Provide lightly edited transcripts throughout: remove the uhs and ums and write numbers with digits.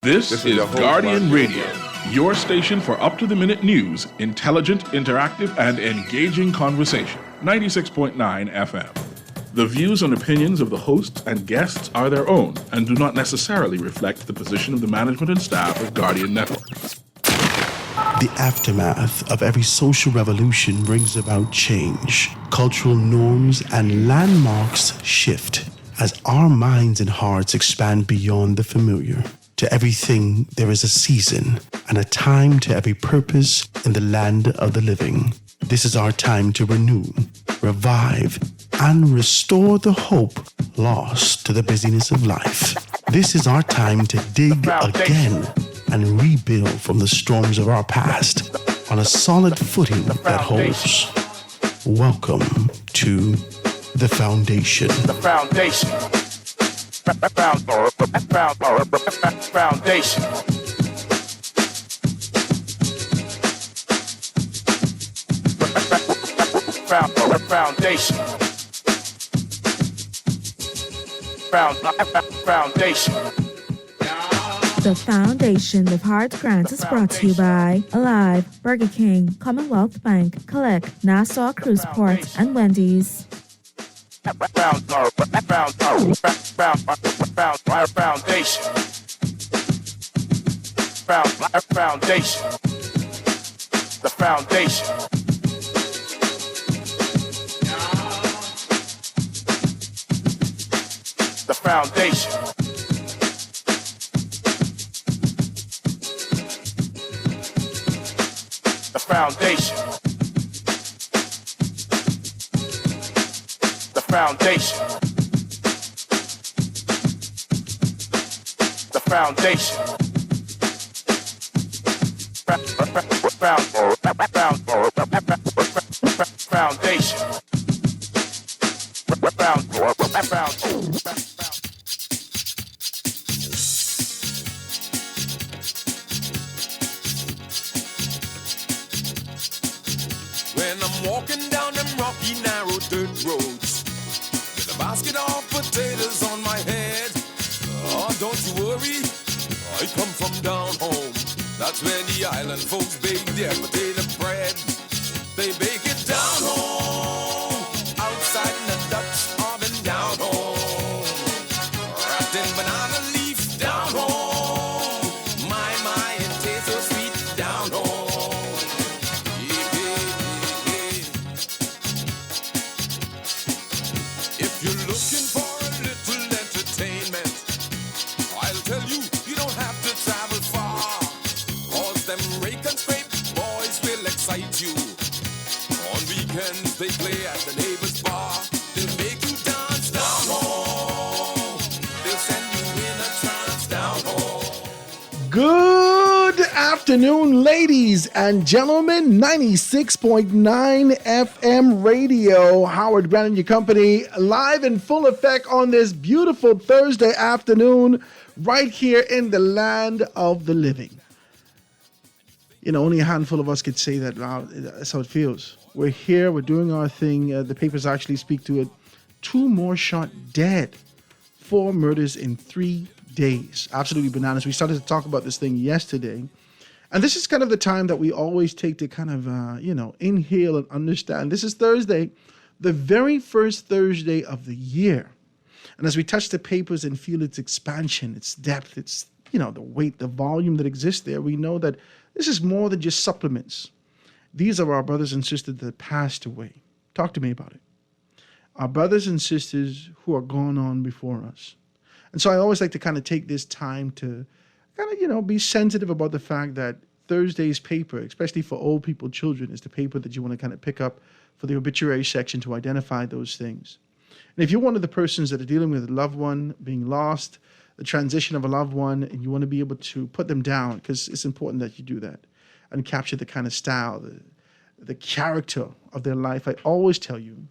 This is Guardian Radio, your station for up-to-the-minute news, intelligent, interactive, and engaging conversation. 96.9 FM. The views and opinions of the hosts and guests are their own and do not necessarily reflect the position of the management and staff of Guardian Network. The aftermath of every social revolution brings about change. Cultural norms and landmarks shift as our minds and hearts expand beyond the familiar. To everything, there is a season and a time to every purpose in the land of the living. This is our time to renew, revive, and restore the hope lost to the busyness of life. This is our time to dig again and rebuild from the storms of our past on a solid footing that holds. Welcome to The Foundation. The Foundation. Foundation. Foundation. Foundation. The Foundation with Heart Grants is brought to you by Alive, Burger King, Commonwealth Bank, Collect, Nassau Cruise Port, and Wendy's. Foundation. Foundation. The Foundation. The Foundation. The Foundation. The Foundation. The Foundation. When I'm walking down them rocky, narrow dirt roads with a basket of potatoes on my head. Oh, don't you worry, I come from down home. That's where the island folks bake their potato bread. They bake it down home, outside in the Dutch oven down home, wrapped in banana leaf down home. My, it tastes so sweet down home. If you're looking for a little entertainment, I'll tell you, you don't have to travel far. Cause them rake and scrape boys will excite you. On weekends they play at the neighbor's bar. They'll make you dance down home. They'll send you in a trance down home. Good afternoon, ladies and gentlemen. 96.9 FM radio. Howard Grant and your company, live in full effect on this beautiful Thursday afternoon, right here in the land of the living. You know, only a handful of us could say that. That's how it feels. We're here, we're doing our thing. The papers actually speak to it. 2 more shot dead. 4 murders in 3 days. Absolutely bananas. We started to talk about this thing yesterday. And this is kind of the time that we always take to kind of, inhale and understand. This is Thursday, the very first Thursday of the year. And as we touch the papers and feel its expansion, its depth, its, the weight, the volume that exists there, we know that this is more than just supplements. These are our brothers and sisters that passed away. Talk to me about it. Our brothers and sisters who are gone on before us. And so I always like to kind of take this time to kind of, be sensitive about the fact that Thursday's paper, especially for old people, children, is the paper that you want to kind of pick up for the obituary section to identify those things. And if you're one of the persons that are dealing with a loved one being lost, the transition of a loved one, and you want to be able to put them down, because it's important that you do that, and capture the kind of style, the character of their life, I always tell you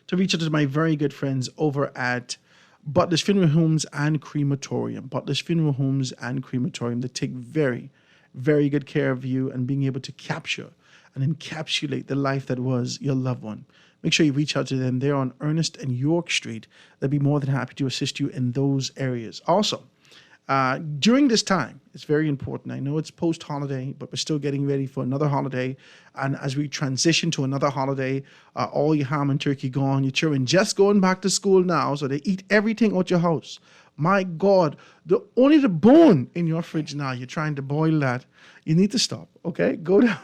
to reach out to my very good friends over at Butler's Funeral Homes and Crematorium. Butler's Funeral Homes and Crematorium. They take very, very good care of you and being able to capture and encapsulate the life that was your loved one. Make sure you reach out to them. They're on Ernest and York Street. They'll be more than happy to assist you in those areas. Also, During this time, it's very important. I know it's post-holiday, but we're still getting ready for another holiday. And as we transition to another holiday, all your ham and turkey gone, your children just going back to school now, so they eat everything out your house. My God, only the bone in your fridge now, you're trying to boil that. You need to stop, okay? Go down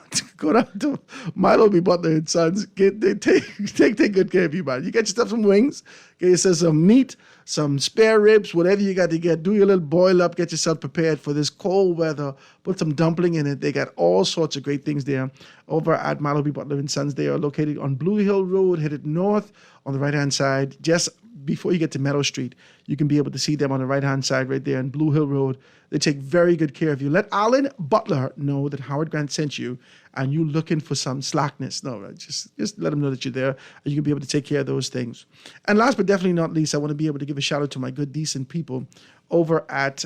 to Milo B. Butler and Sons. Take good care of you, man. You get yourself some wings, get yourself some meat, some spare ribs, whatever you got to get. Do your little boil up, get yourself prepared for this cold weather. Put some dumpling in it. They got all sorts of great things there over at Milo B. Butler and Sons. They are located on Blue Hill Road, headed north on the right-hand side, just before you get to Meadow Street. You can be able to see them on the right-hand side right there on Blue Hill Road. They take very good care of you. Let Alan Butler know that Howard Grant sent you and you looking for some slackness. No, right? Just let them know that you're there and you can be able to take care of those things. And last but definitely not least, I want to be able to give a shout out to my good, decent people over at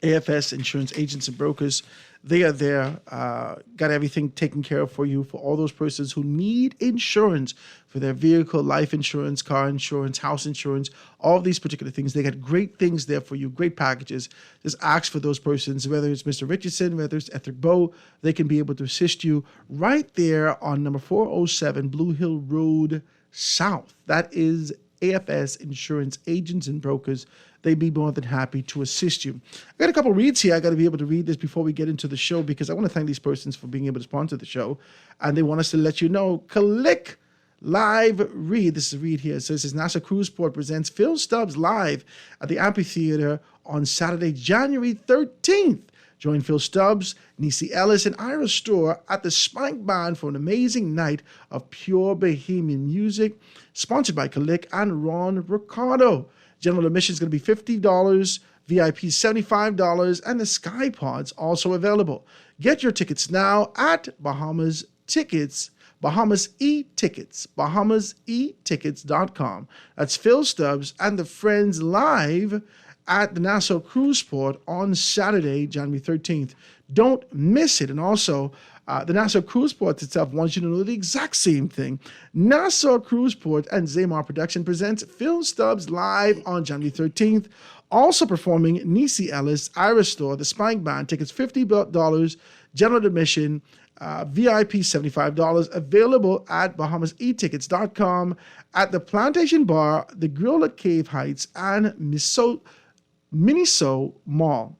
AFS Insurance Agents and Brokers. They are there, got everything taken care of for you, for all those persons who need insurance for their vehicle, life insurance, car insurance, house insurance, all of these particular things. They got great things there for you, great packages. Just ask for those persons, whether it's Mr. Richardson, whether it's Ethric Bow, they can be able to assist you right there on number 407 Blue Hill Road South. That is AFS Insurance Agents and Brokers. They'd be more than happy to assist you. I got a couple reads here. I got to be able to read this before we get into the show because I want to thank these persons for being able to sponsor the show. And they want us to let you know, Click Live Read. This is a read here. It says, Nassau Cruiseport presents Phil Stubbs live at the Amphitheater on Saturday, January 13th. Join Phil Stubbs, Niecy Ellis, and Ira Store at the Spank Band for an amazing night of pure Bahamian music, sponsored by Click and Ron Ricardo. General admission is going to be $50, VIP $75, and the Sky Pods also available. Get your tickets now at Bahamas Tickets, Bahamas E-Tickets, BahamasEtickets.com. That's Phil Stubbs and the Friends live at the Nassau Cruiseport on Saturday, January 13th. Don't miss it. And also, the Nassau Cruiseport itself wants you to know the exact same thing. Nassau Cruiseport and Zamar Production presents Phil Stubbs live on January 13th. Also performing Niecy Ellis, Ira Store, the Spank Band. Tickets $50, general admission, VIP $75. Available at BahamasEtickets.com, at the Plantation Bar, the Grill at Cave Heights, and Miniso Mall.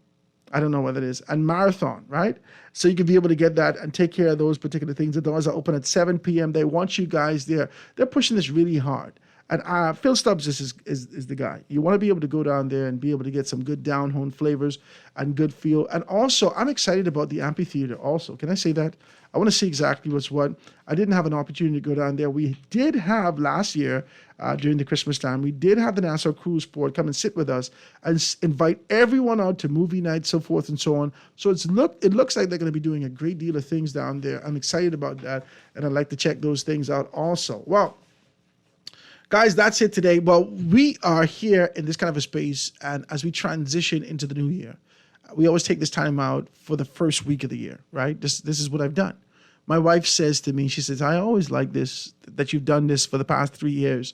I don't know what it is, and Marathon, right? So you can be able to get that and take care of those particular things. The doors are open at 7 p.m. They want you guys there. They're pushing this really hard. And Phil Stubbs is the guy. You want to be able to go down there and be able to get some good down-home flavors and good feel. And also, I'm excited about the amphitheater also. Can I say that? I want to see exactly what's what. I didn't have an opportunity to go down there. We did have last year, during the Christmas time, we did have the Nassau Cruiseport come and sit with us and invite everyone out to movie night, so forth and so on. So it looks like they're going to be doing a great deal of things down there. I'm excited about that, and I'd like to check those things out also. Well, guys, that's it today. Well, we are here in this kind of a space, and as we transition into the new year, we always take this time out for the first week of the year, right? This is what I've done. My wife says to me, she says, I always like this, that you've done this for the past 3 years.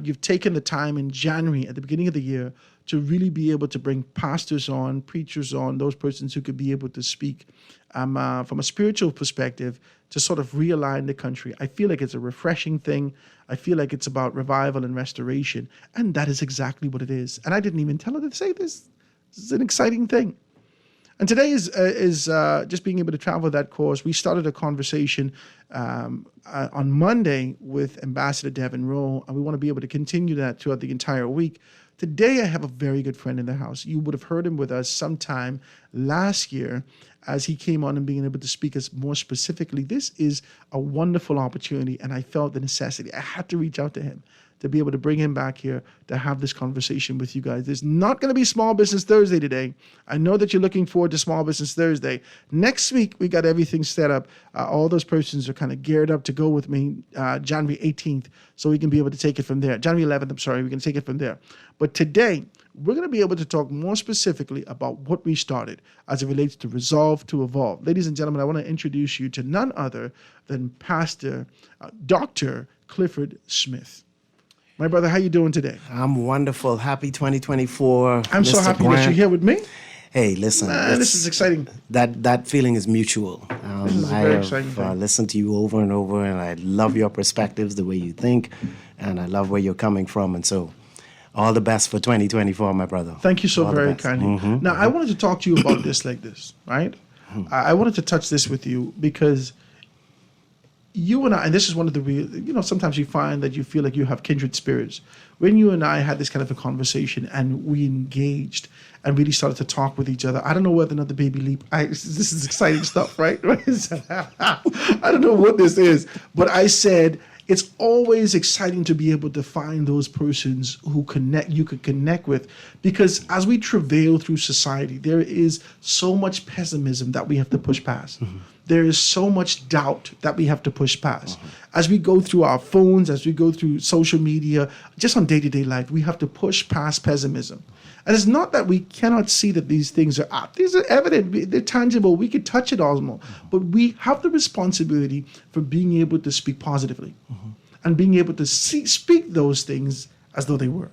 You've taken the time in January, at the beginning of the year, to really be able to bring pastors on, preachers on, those persons who could be able to speak from a spiritual perspective to sort of realign the country. I feel like it's a refreshing thing. I feel like it's about revival and restoration. And that is exactly what it is. And I didn't even tell her to say this. This is an exciting thing. And today is just being able to travel that course. We started a conversation on Monday with Ambassador Devin Rowe, and we want to be able to continue that throughout the entire week. Today, I have a very good friend in the house. You would have heard him with us sometime last year as he came on and being able to speak us more specifically. This is a wonderful opportunity, and I felt the necessity. I had to reach out to him to be able to bring him back here to have this conversation with you guys. There's not going to be Small Business Thursday today. I know that you're looking forward to Small Business Thursday. Next week, we got everything set up. All those persons are kind of geared up to go with me January 18th, so we can be able to take it from there. January 11th, I'm sorry, we can take it from there. But today, we're going to be able to talk more specifically about what we started as it relates to Resolve to Evolve. Ladies and gentlemen, I want to introduce you to none other than Pastor Dr. Clifford Smith. My brother, how you doing today? I'm wonderful. Happy 2024. I'm so Mr. happy Grant. that you're here with me. Hey, listen. Man, this is exciting. That feeling is mutual. This is a I very have exciting thing. listened to you over and over, and I love your perspectives, the way you think, and I love where you're coming from. And so, all the best for 2024, my brother. Thank you so All the very best. kindly. Now, I wanted to talk to you about this like this, right? I wanted to touch this with you because you and I, and this is one of the real, sometimes you find that you feel like you have kindred spirits. When you and I had this kind of a conversation and we engaged and really started to talk with each other, I don't know whether or not the baby leap, this is exciting stuff, right? I don't know what this is, but I said, it's always exciting to be able to find those persons who you could connect with, because as we travail through society, there is so much pessimism that we have to push past. There is so much doubt that we have to push past. As we go through our phones, as we go through social media, just on day-to-day life, we have to push past pessimism. And it's not that we cannot see that these things are out. These are evident, they're tangible, we could touch it almost. But we have the responsibility for being able to speak positively and being able to speak those things as though they were.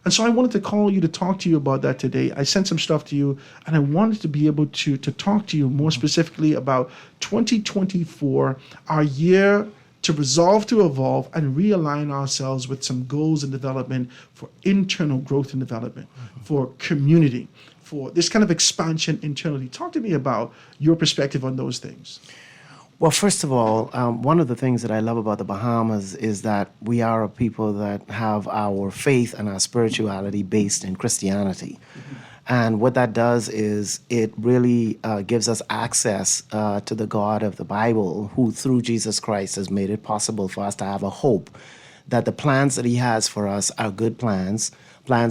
And so I wanted to call you to talk to you about that today. I sent some stuff to you, and I wanted to be able to talk to you more specifically about 2024, our year to resolve to evolve and realign ourselves with some goals and development for internal growth and development, for community, for this kind of expansion internally. Talk to me about your perspective on those things. Well, first of all, one of the things that I love about the Bahamas is that we are a people that have our faith and our spirituality based in Christianity. And what that does is it really gives us access to the God of the Bible, who through Jesus Christ has made it possible for us to have a hope that the plans that he has for us are good plans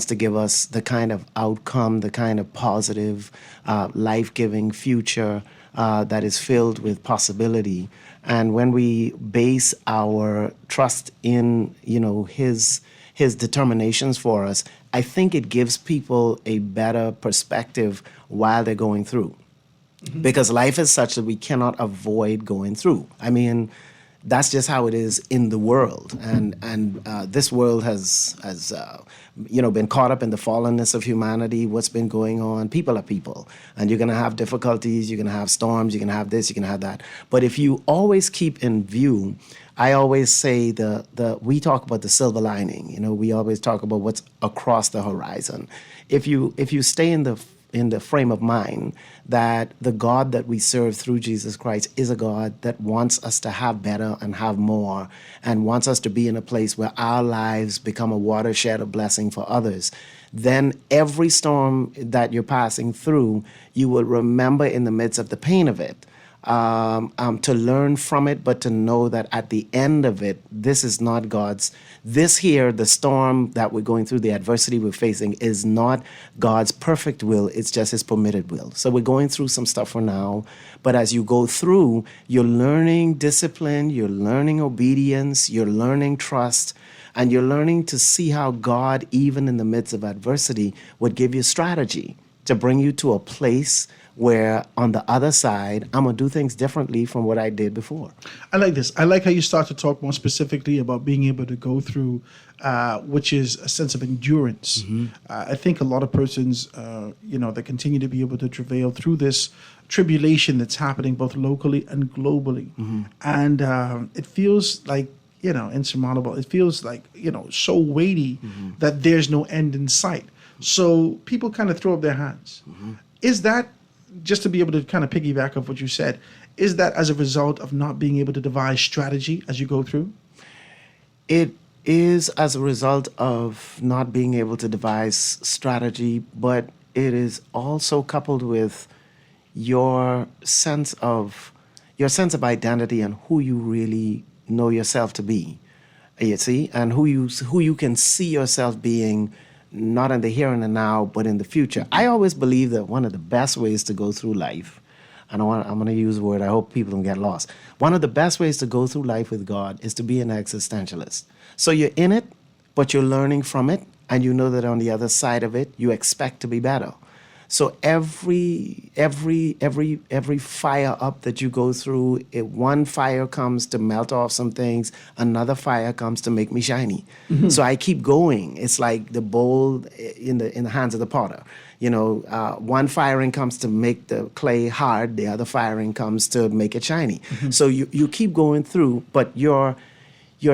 to give us the kind of outcome, the kind of positive, life-giving future that is filled with possibility. And when we base our trust in, his determinations for us, I think it gives people a better perspective while they're going through. Because life is such that we cannot avoid going through. I mean, that's just how it is in the world, and this world has been caught up in the fallenness of humanity. What's been going on? People are people, and you're gonna have difficulties. You're gonna have storms. You're gonna have this. You're gonna have that. But if you always keep in view, I always say we talk about the silver lining. We always talk about what's across the horizon. If you stay in the frame of mind that the God that we serve through Jesus Christ is a God that wants us to have better and have more, and wants us to be in a place where our lives become a watershed of blessing for others, then every storm that you're passing through, you will remember in the midst of the pain of it, to learn from it, but to know that at the end of it, this is not the storm that we're going through, the adversity we're facing, is not God's perfect will, it's just his permitted will. So we're going through some stuff for now, but as you go through, you're learning discipline, you're learning obedience, you're learning trust, and you're learning to see how God, even in the midst of adversity, would give you strategy to bring you to a place where on the other side, I'm going to do things differently from what I did before. I like this. I like how you start to talk more specifically about being able to go through, which is a sense of endurance. I think a lot of persons, that continue to be able to travail through this tribulation that's happening both locally and globally. And it feels like, insurmountable. It feels like, so weighty that there's no end in sight. So people kind of throw up their hands. Is that, just to be able to kind of piggyback off what you said, is that as a result of not being able to devise strategy as you go through? It is as a result of not being able to devise strategy, but it is also coupled with your sense of identity and who you really know yourself to be. You see, and who you can see yourself being, not in the here and the now, but in the future. I always believe that one of the best ways to go through life, and I'm going to use a word, I hope people don't get lost. One of the best ways to go through life with God is to be an existentialist. So you're in it, but you're learning from it, and you know that on the other side of it, you expect to be better. So every fire up that you go through, one fire comes to melt off some things, another fire comes to make me shiny. So I keep going. It's like the bowl in the hands of the potter. One firing comes to make the clay hard, the other firing comes to make it shiny. So you keep going through, but your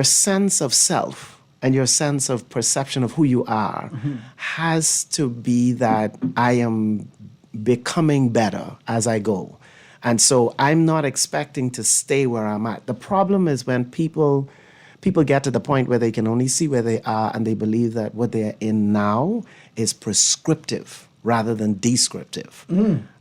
sense of self and your sense of perception of who you are has to be that I am becoming better as I go. And so I'm not expecting to stay where I'm at. The problem is when people get to the point where they can only see where they are and they believe that what they're in now is prescriptive rather than descriptive.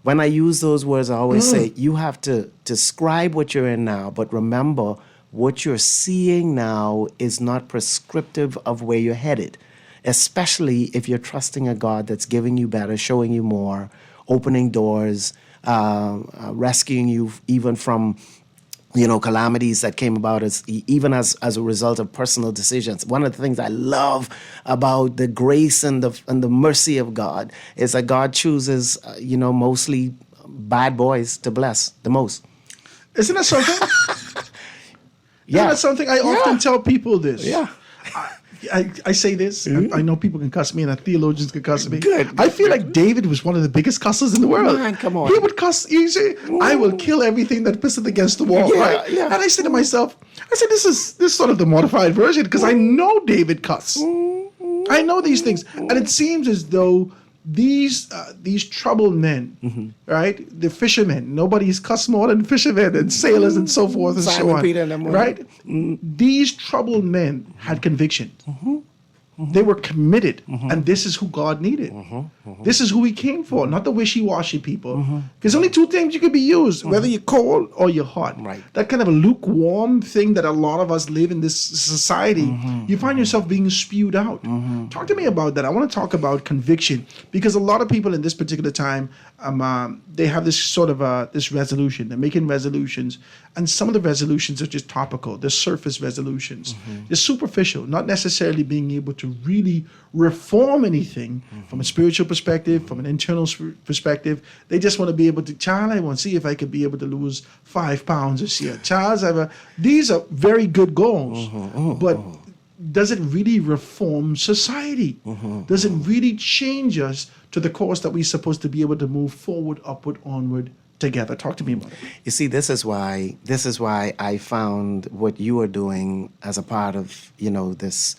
When I use those words, I always say you have to describe what you're in now, but remember what you're seeing now is not prescriptive of where you're headed, especially if you're trusting a God that's giving you better, showing you more, opening doors, rescuing you even from calamities that came about even as a result of personal decisions. One of the things I love about the grace and the mercy of God is that God chooses mostly bad boys to bless the most. Isn't that something? That's something I often tell people this. Yeah. I say this. I know people can cuss me and theologians can cuss me. Good. I feel like David was one of the biggest cussers in the world. Man, come on. He would cuss. You say, I will kill everything that pisses against the wall. Yeah, right? yeah. And I say to myself, this is sort of the modified version because I know David cuss. I know these things. And it seems as though these troubled men, right? The fishermen. Nobody's cussed more than fishermen and sailors and so forth and Simon so on. Peter and them, right? These troubled men had conviction. They were committed, and this is who God needed. This is who He came for, not the wishy-washy people. Because only two things you can be used, whether you're cold or you're hot. Right. That kind of a lukewarm thing that a lot of us live in this society, you find yourself being spewed out. Talk to me about that. I want to talk about conviction, because a lot of people in this particular time, they have this sort of this resolution. They're making resolutions, and some of the resolutions are just topical. They're surface resolutions. They're superficial, not necessarily being able to really reform anything from a spiritual perspective, from an internal perspective. They just want to be able to, child, I want to see if I could be able to lose 5 pounds this year. Child, these are very good goals, but does it really reform society? Does it really change us to the course that we're supposed to be able to move forward, upward, onward together? Talk to me about it. You see, this is why I found what you are doing as a part of this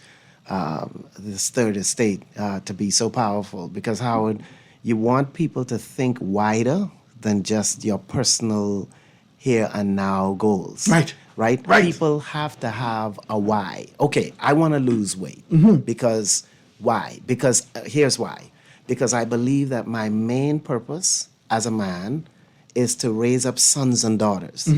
third estate to be so powerful, because Howard, you want people to think wider than just your personal here and now goals. Right? People have to have a why. Okay, I want to lose weight. Because why? Because here's why. Because I believe that my main purpose as a man is to raise up sons and daughters.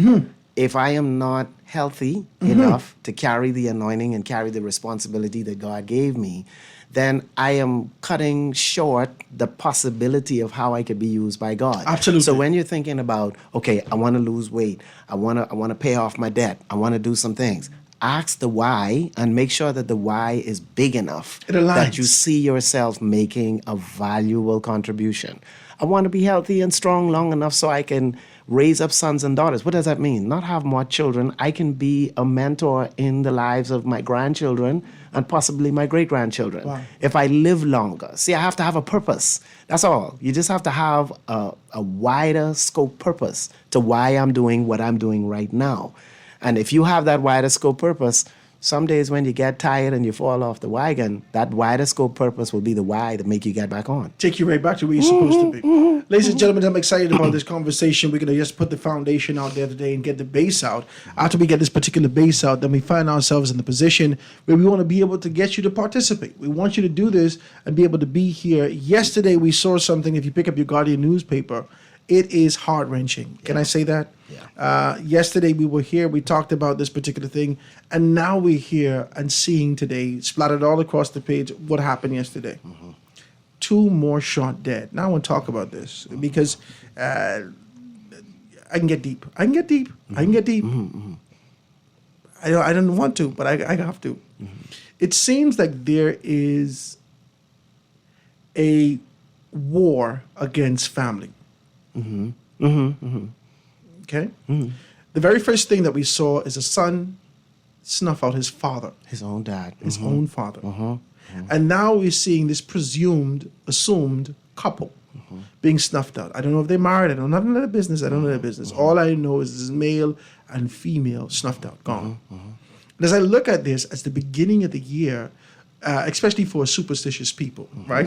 If I am not healthy enough to carry the anointing and carry the responsibility that God gave me, then I am cutting short the possibility of how I could be used by God. Absolutely. So when you're thinking about, okay, I want to lose weight, I want to pay off my debt, I want to do some things, ask the why and make sure that the why is big enough that you see yourself making a valuable contribution. I want to be healthy and strong long enough so I can raise up sons and daughters. What does that mean? Not have more children. I can be a mentor in the lives of my grandchildren and possibly my great-grandchildren. Wow. If I live longer. See, I have to have a purpose. That's all. You just have to have a wider scope purpose to why I'm doing what I'm doing right now. And if you have that wider scope purpose, some days when you get tired and you fall off the wagon, that wider scope purpose will be the why to make you get back on. Take you right back to where you're supposed to be. Ladies and gentlemen, I'm excited about this conversation. We're going to just put the foundation out there today and get the base out. After we get this particular base out, then we find ourselves in the position where we want to be able to get you to participate. We want you to do this and be able to be here. Yesterday, we saw something. If you pick up your Guardian newspaper, it is heart-wrenching. Can I say that? Yeah. Yesterday we were here, we talked about this particular thing, and now we're here and seeing today, splattered all across the page, what happened yesterday. 2 more shot dead. Now I want to talk about this because I can get deep. I can get deep. I don't want to, but I have to. It seems like there is a war against family. Okay? The very first thing that we saw is a son snuff out his father, His own dad. his own father. And now we're seeing this assumed couple being snuffed out. I don't know if they're married. I don't know nothing of their business. I don't know their business. All I know is this male and female snuffed out, gone. And as I look at this, as the beginning of the year, especially for superstitious people, right?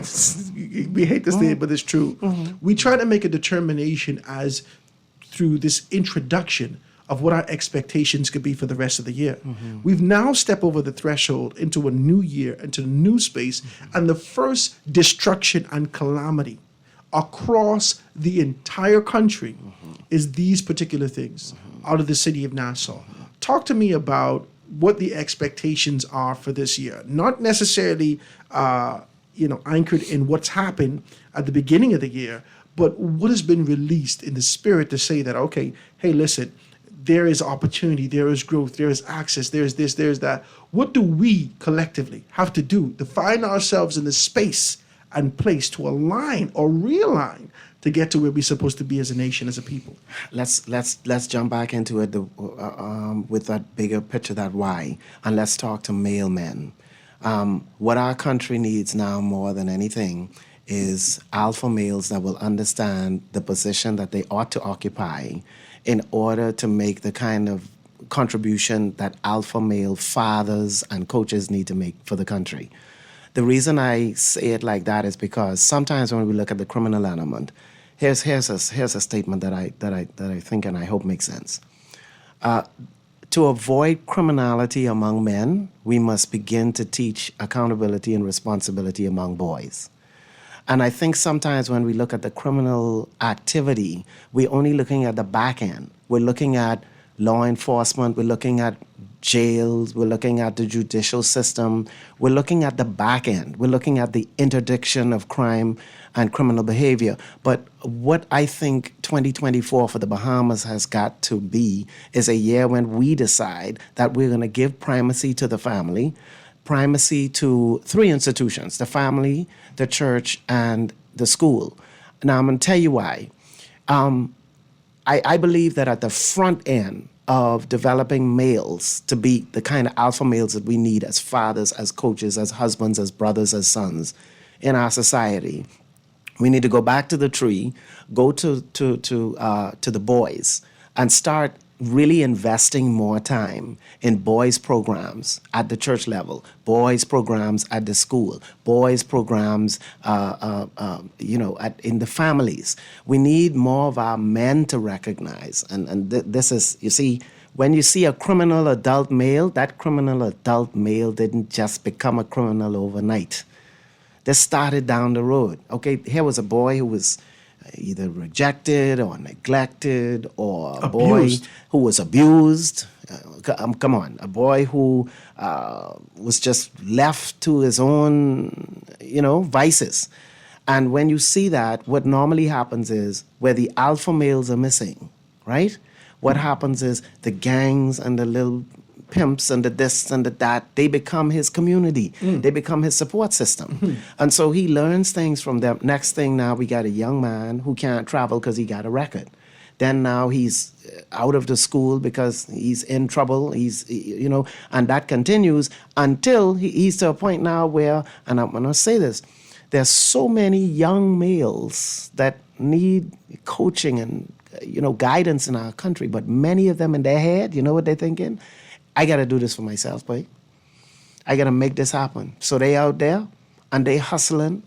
We hate to say it, but it's true. We try to make a determination as through this introduction of what our expectations could be for the rest of the year. We've now stepped over the threshold into a new year, into a new space, and the first destruction and calamity across the entire country is these particular things out of the city of Nassau. Talk to me about what the expectations are for this year. Not necessarily, anchored in what's happened at the beginning of the year, but what has been released in the spirit to say that, okay, hey, listen, there is opportunity, there is growth, there is access, there's this, there's that. What do we collectively have to do to find ourselves in the space and place to align or realign to get to where we're supposed to be as a nation, as a people? Let's jump back into it with that bigger picture, that why, and let's talk to male men. What our country needs now more than anything is alpha males that will understand the position that they ought to occupy in order to make the kind of contribution that alpha male fathers and coaches need to make for the country. The reason I say it like that is because sometimes when we look at the criminal element, here's a statement that I think and I hope makes sense. To avoid criminality among men, we must begin to teach accountability and responsibility among boys. And I think sometimes when we look at the criminal activity, we're only looking at the back end. We're looking at law enforcement, we're looking at jails, we're looking at the judicial system, we're looking at the back end, we're looking at the interdiction of crime and criminal behavior. But what I think 2024 for the Bahamas has got to be is a year when we decide that we're going to give primacy to the family, primacy to three institutions: the family, the church, and the school. Now, I'm going to tell you why. I believe that at the front end of developing males to be the kind of alpha males that we need as fathers, as coaches, as husbands, as brothers, as sons in our society, we need to go back to the tree, go to the boys, and start really investing more time in boys programs at the church level, boys programs at the school, boys programs in the families. We need more of our men to recognize, and this is, you see, when you see a criminal adult male, that criminal adult male didn't just become a criminal overnight. This started down the road. Okay, here was a boy who was either rejected or neglected, or a boy who was abused. Come on, a boy who was just left to his own, vices. And when you see that, what normally happens is where the alpha males are missing, right? What happens is the gangs and the little pimps and the this and the that, they become his community. They become his support system. And so he learns things from them. Next thing, now we got a young man who can't travel because he got a record. Then now he's out of the school because he's in trouble. And that continues until he's to a point now where, and I'm going to say this, there's so many young males that need coaching and, guidance in our country, but many of them in their head, you know what they're thinking? I got to do this for myself, boy. I got to make this happen. So they out there and they hustling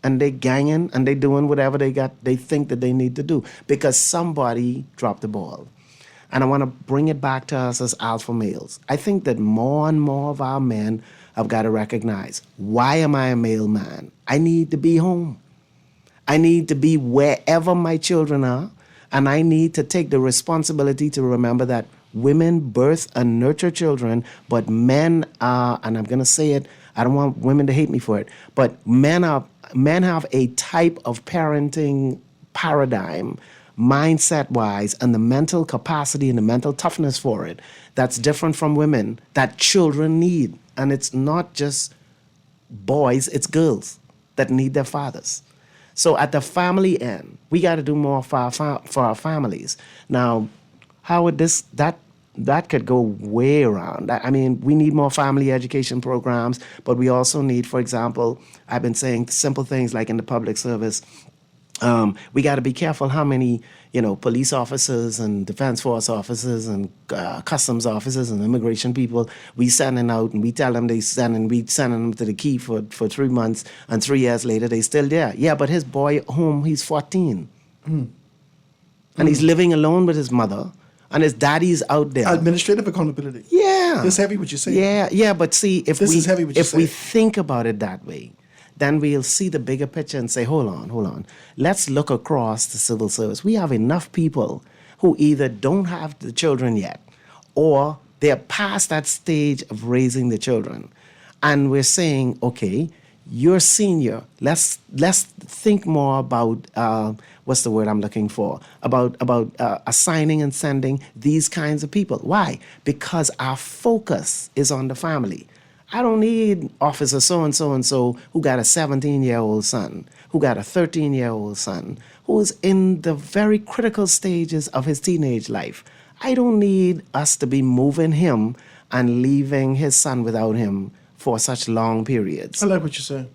and they ganging and they doing whatever they think that they need to do because somebody dropped the ball. And I want to bring it back to us as alpha males. I think that more and more of our men have got to recognize, why am I a male man? I need to be home. I need to be wherever my children are. And I need to take the responsibility to remember that women birth and nurture children, but men are, and I'm going to say it, I don't want women to hate me for it, but men have a type of parenting paradigm, mindset-wise, and the mental capacity and the mental toughness for it that's different from women that children need. And it's not just boys, it's girls that need their fathers. So at the family end, we got to do more for our families. Now, how would that could go way around. I mean, we need more family education programs, but we also need, for example, I've been saying simple things like in the public service, we got to be careful how many, police officers and defense force officers and customs officers and immigration people we sending out, and we tell them we sending them to the key for 3 months, and 3 years later they still there. Yeah, but his boy home, he's 14. And he's living alone with his mother. And his daddy's out there. Administrative accountability. Yeah. That's heavy what you're saying. Yeah. But see, if we think about it that way, then we'll see the bigger picture and say, hold on. Let's look across the civil service. We have enough people who either don't have the children yet, or they're past that stage of raising the children. And we're saying, okay, you're senior. Let's think more about what's the word I'm looking for? About assigning and sending these kinds of people. Why? Because our focus is on the family. I don't need officer so-and-so who got a 17-year-old son, who got a 13-year-old son, who is in the very critical stages of his teenage life. I don't need us to be moving him and leaving his son without him for such long periods. I like what you're saying.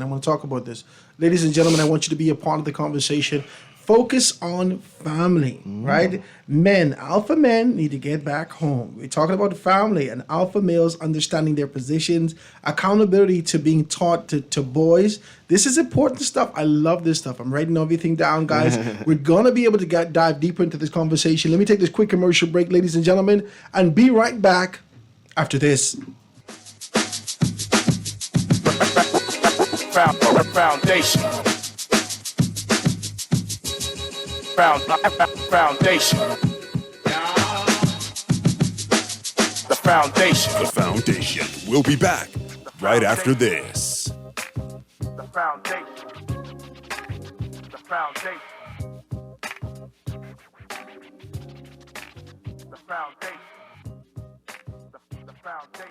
I want to talk about this. Ladies and gentlemen, I want you to be a part of the conversation. Focus on family, right? Men, alpha men need to get back home. We're talking about family and alpha males understanding their positions, accountability to being taught to boys. This is important stuff. I love this stuff. I'm writing everything down, guys. We're going to be able to dive deeper into this conversation. Let me take this quick commercial break, ladies and gentlemen, and be right back after this. Foundation. Foundation. The foundation. The foundation. We'll be back right after this. The foundation. The foundation. The foundation. The foundation.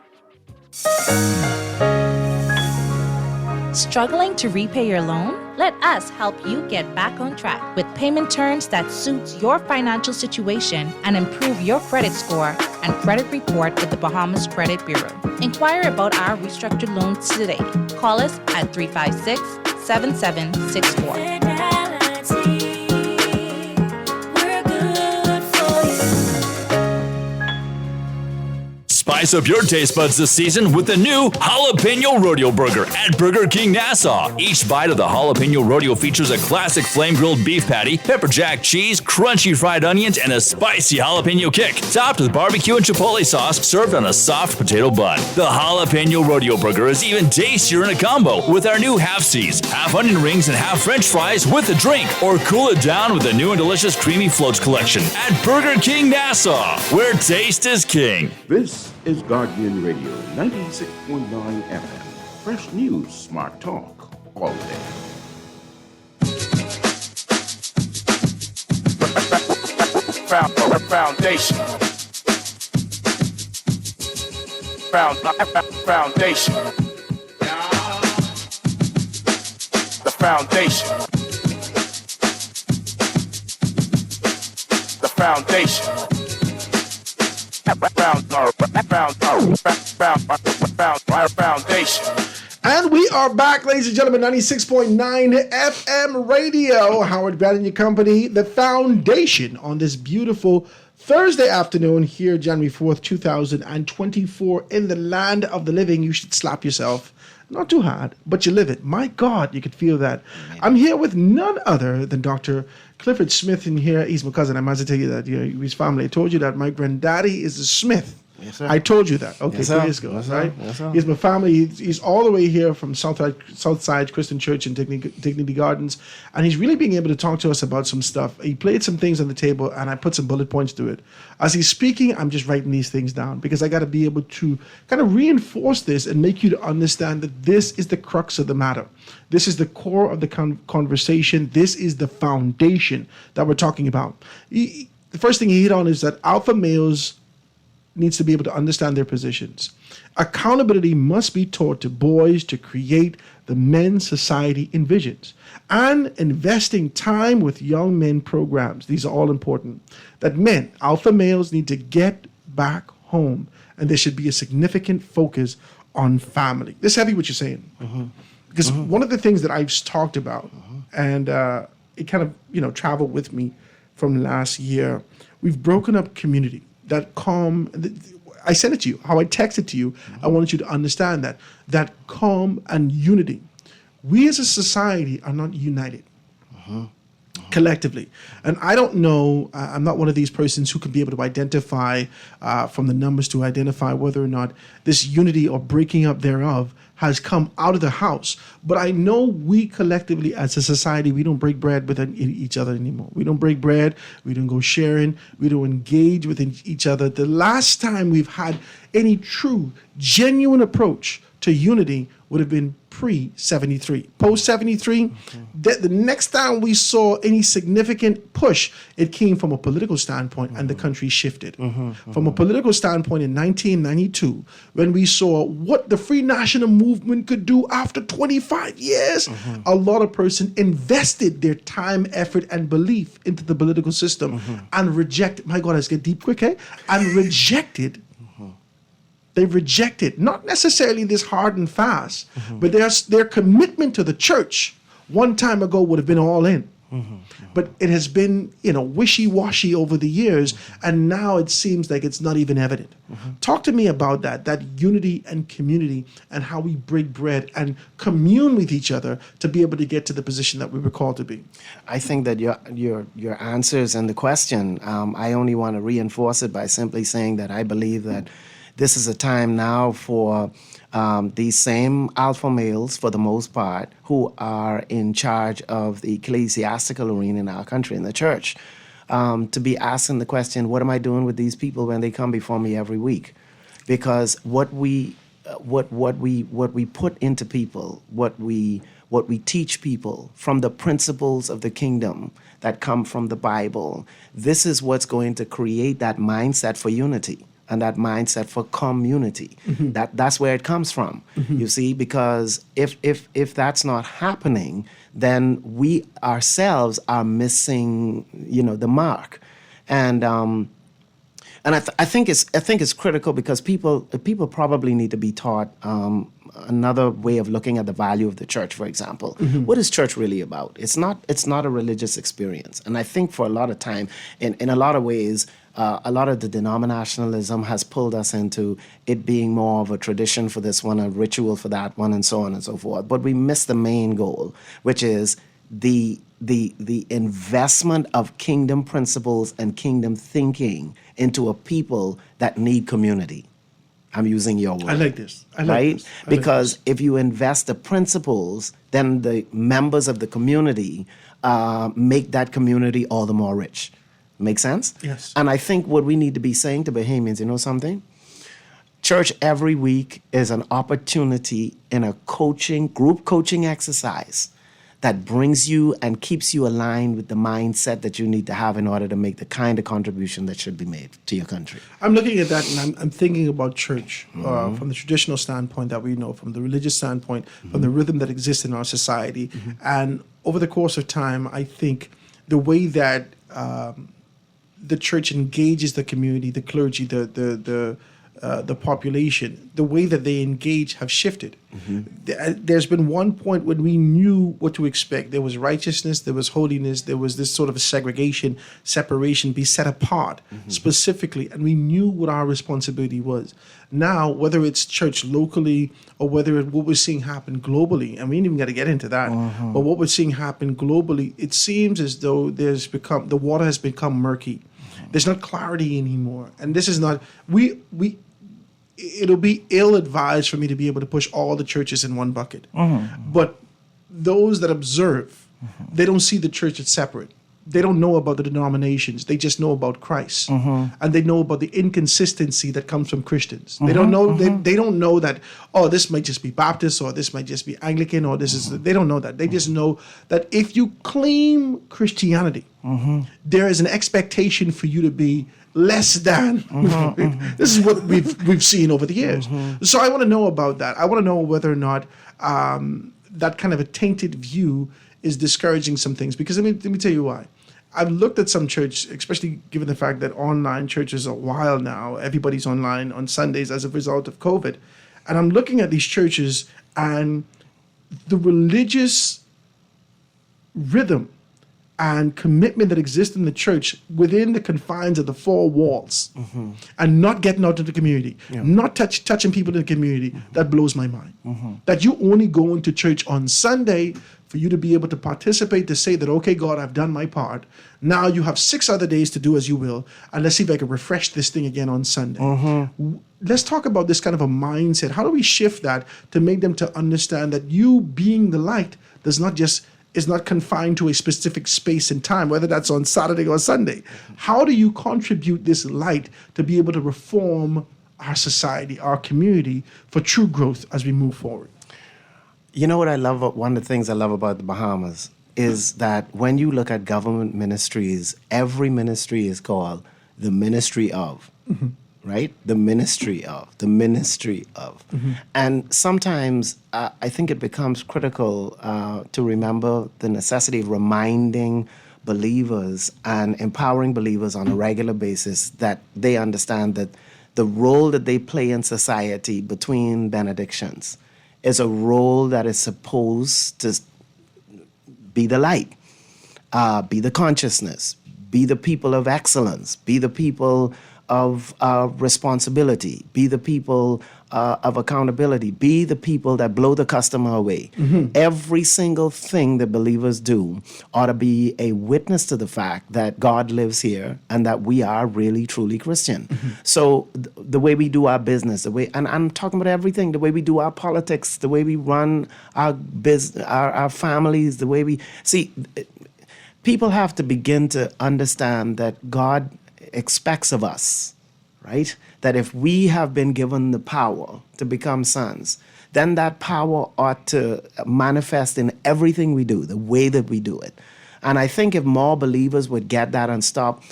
Struggling to repay your loan? Let us help you get back on track with payment terms that suits your financial situation and improve your credit score and credit report with the Bahamas Credit Bureau. Inquire about our restructured loans today. Call us at 356-7764. Spice up your taste buds this season with the new Jalapeno Rodeo Burger at Burger King Nassau. Each bite of the Jalapeno Rodeo features a classic flame-grilled beef patty, pepper jack cheese, crunchy fried onions, and a spicy jalapeno kick, topped with barbecue and chipotle sauce, served on a soft potato bun. The Jalapeno Rodeo Burger is even tastier in a combo with our new half C's, half onion rings, and half French fries with a drink. Or cool it down with the new and delicious Creamy Floats collection at Burger King Nassau, where taste is king. This is Guardian Radio 96.9 FM. Fresh news, smart talk, all day. Foundation. Foundation. The foundation. The foundation. Foundation. And we are back, ladies and gentlemen, 96.9 FM radio. Howard Grant and your company, The Foundation, on this beautiful Thursday afternoon here, January 4th, 2024, in the land of the living. You should slap yourself. Not too hard, but you live it. My God, you could feel that. I'm here with none other than Dr. Clifford Smith in here. He's my cousin. I must tell you that. His family. I told you that my granddaddy is a Smith. Yes, sir. I told you that. Okay, yes, 2 years ago, yes, right? Yes, sir. He's my family. He's all the way here from Southside Christian Church in Dignity Gardens, and he's really being able to talk to us about some stuff. He played some things on the table, and I put some bullet points to it. As he's speaking, I'm just writing these things down because I got to be able to kind of reinforce this and make you to understand that this is the crux of the matter. This is the core of the conversation. This is the foundation that we're talking about. The first thing he hit on is that alpha males needs to be able to understand their positions. Accountability must be taught to boys to create the men society envisions, and investing time with young men programs. These are all important. That men, alpha males, need to get back home, and there should be a significant focus on family. This is heavy what you're saying. Because one of the things that I've talked about, and it kind of traveled with me from last year, we've broken up community. That calm, I sent it to you, how I texted to you. I wanted you to understand that calm and unity. We as a society are not united collectively. And I don't know, I'm not one of these persons who can be able to identify from the numbers to identify whether or not this unity or breaking up thereof has come out of the house. But I know we collectively as a society, we don't break bread with each other anymore. We don't break bread. We don't go sharing. We don't engage with each other. The last time we've had any true, genuine approach to unity would have been pre-73. Post-73, the next time we saw any significant push, it came from a political standpoint, and the country shifted. From a political standpoint in 1992, when we saw what the Free National Movement could do after 25 years, a lot of persons invested their time, effort, and belief into the political system and rejected, my God, let's get deep quick, and rejected. They rejected, not necessarily this hard and fast, but their commitment to the church one time ago would have been all in. But it has been, wishy-washy over the years, and now it seems like it's not even evident. Talk to me about that unity and community, and how we break bread and commune with each other to be able to get to the position that we were called to be. I think that your answers and the question, I only want to reinforce it by simply saying that I believe that this is a time now for these same alpha males, for the most part, who are in charge of the ecclesiastical arena in our country, in the church, to be asking the question, what am I doing with these people when they come before me every week? Because what we put into people, what we teach people from the principles of the kingdom that come from the Bible, this is what's going to create that mindset for unity and that mindset for community. That's where it comes from. You see, because if that's not happening, then we ourselves are missing, the mark. And I think it's critical because people probably need to be taught another way of looking at the value of the church. For example, what is church really about? It's not a religious experience. And I think for a lot of time, in a lot of ways, a lot of the denominationalism has pulled us into it being more of a tradition for this one, a ritual for that one, and so on and so forth. But we miss the main goal, which is the investment of kingdom principles and kingdom thinking into a people that need community. I'm using your word. I like this. Because if you invest the principles, then the members of the community make that community all the more rich. Make sense? Yes. And I think what we need to be saying to Bahamians, you know something? Church every week is an opportunity in a group coaching exercise that brings you and keeps you aligned with the mindset that you need to have in order to make the kind of contribution that should be made to your country. I'm looking at that, and I'm thinking about church from the traditional standpoint that we know, from the religious standpoint, from the rhythm that exists in our society. And over the course of time, I think the way that the church engages the community, the clergy, the population, the way that they engage have shifted. There's been one point when we knew what to expect. There was righteousness, there was holiness, there was this sort of a segregation, separation, be set apart specifically, and we knew what our responsibility was. Now, whether it's church locally or whether what we're seeing happen globally, and we ain't even got to get into that, but what we're seeing happen globally, it seems as though the water has become murky. There's not clarity anymore. And this is not, it'll be ill-advised for me to be able to push all the churches in one bucket. But those that observe, they don't see the church as separate. they don't know about the denominations. They just know about Christ, and they know about the inconsistency that comes from Christians. They don't know. They don't know that. Oh, this might just be Baptist, or this might just be Anglican, or this is. They don't know that. They just know that if you claim Christianity, there is an expectation for you to be less than. This is what we've seen over the years. So I want to know about that. I want to know whether or not that kind of a tainted view is discouraging some things, because let me tell you why. I've looked at some church, especially given the fact that online churches are wild now. Everybody's online on Sundays as a result of COVID. And I'm looking at these churches and the religious rhythm and commitment that exists in the church within the confines of the four walls, and not getting out into the community, not touching people in the community, that blows my mind. That you only go into church on Sunday for you to be able to participate, to say that, okay, God, I've done my part. Now you have 6 other days to do as you will, and let's see if I can refresh this thing again on Sunday. Let's talk about this kind of a mindset. How do we shift that to make them to understand that you being the light is not confined to a specific space and time, whether that's on Saturday or Sunday. How do you contribute this light to be able to reform our society, our community, for true growth as we move forward? You know what I love? One of the things I love about the Bahamas is that when you look at government ministries, every ministry is called the Ministry of, right? The Ministry of, the Ministry of. And sometimes I think it becomes critical to remember the necessity of reminding believers and empowering believers on a regular basis that they understand that the role that they play in society between benedictions is a role that is supposed to be the light, be the consciousness, be the people of excellence, be the people of responsibility, be the people of accountability, be the people that blow the customer away. Every single thing that believers do ought to be a witness to the fact that God lives here and that we are really, truly Christian. So the way we do our business, and I'm talking about everything, the way we do our politics, the way we run our business, our families, the way we see, people have to begin to understand that God expects of us, right? That if we have been given the power to become sons, then that power ought to manifest in everything we do, the way that we do it. And I think if more believers would get that and stop,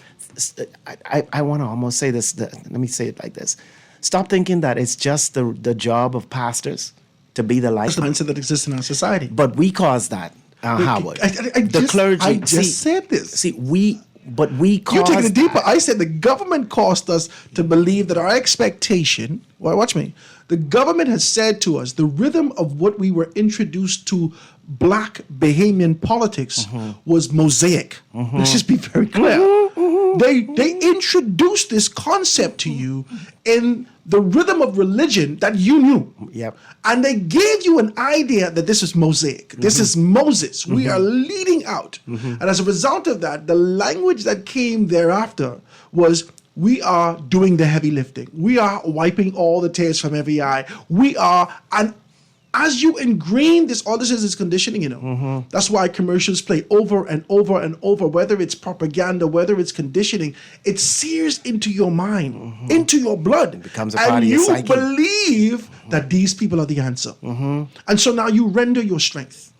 I want to almost say this, let me say it like this. Stop thinking that it's just the job of pastors to be the light. That's the mindset that exists in our society. But we caused that, Howard. The clergy. I just said this. See, we caused. You're taking it deeper. I said the government caused us to believe that our expectation. Well, watch me. The government has said to us the rhythm of what we were introduced to black Bahamian politics was Mosaic. Let's just be very clear. They introduced this concept to you in the rhythm of religion that you knew. And they gave you an idea that this is Mosaic. This is Moses. We are leading out. And as a result of that, the language that came thereafter was, we are doing the heavy lifting. We are wiping all the tears from every eye. We are, and as you ingrain this, all this is conditioning, you know. That's why commercials play over and over and over, whether it's propaganda, whether it's conditioning, it sears into your mind, into your blood. It becomes a part of your psyche. And you believe that these people are the answer. And so now you render your strength.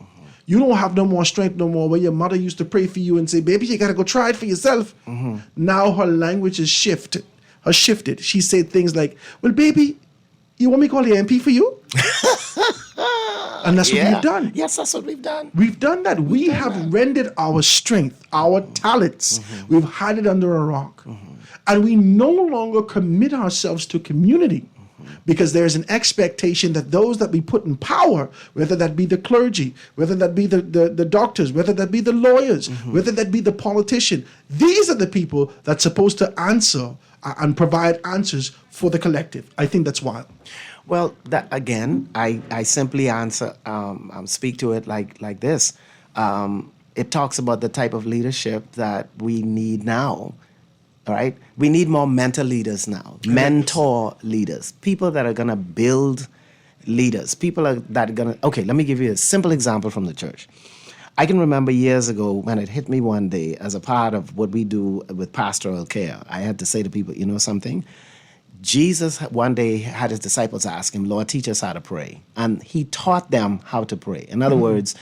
You don't have no more strength no more, where your mother used to pray for you and say, baby, you got to go try it for yourself. Now her language has shifted. She said things like, well, baby, you want me to call the MP for you? And that's what we've done. Yes, that's what we've done. We've done that. We have rendered our strength, our talents. We've hid it under a rock. And we no longer commit ourselves to community, because there's an expectation that those that we put in power, whether that be the clergy, whether that be the doctors, whether that be the lawyers, whether that be the politician, these are the people that's supposed to answer and provide answers for the collective. I think that's wild. Well, that again, I simply answer, speak to it like this. It talks about the type of leadership that we need now. All right, we need more mentor leaders now, mentor leaders, people that are going to build leaders, people that are going to. Okay, let me give you a simple example from the church. I can remember years ago when it hit me one day as a part of what we do with pastoral care. I had to say to people, you know something? Jesus one day had his disciples ask him, Lord, teach us how to pray. And he taught them how to pray. In other words,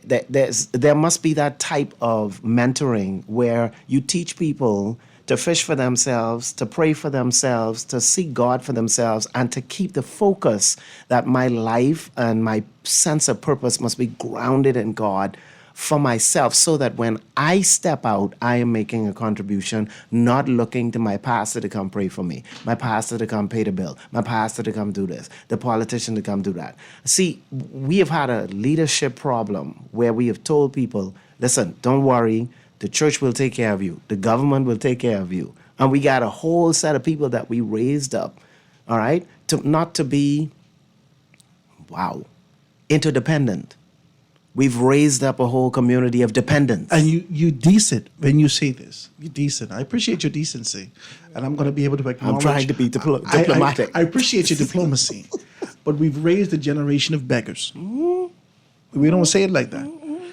there must be that type of mentoring where you teach people to fish for themselves, to pray for themselves, to seek God for themselves, and to keep the focus that my life and my sense of purpose must be grounded in God for myself, so that when I step out, I am making a contribution, not looking to my pastor to come pray for me, my pastor to come pay the bill, my pastor to come do this, the politician to come do that. See, we have had a leadership problem where we have told people, listen, don't worry, the church will take care of you, the government will take care of you. And we got a whole set of people that we raised up, all right, not to be, interdependent. We've raised up a whole community of dependents. And you decent when you say this. You're decent. I appreciate your decency. And I'm going to be able to acknowledge. I'm trying to be diplomatic. I appreciate your diplomacy. But we've raised a generation of beggars. We don't say it like that.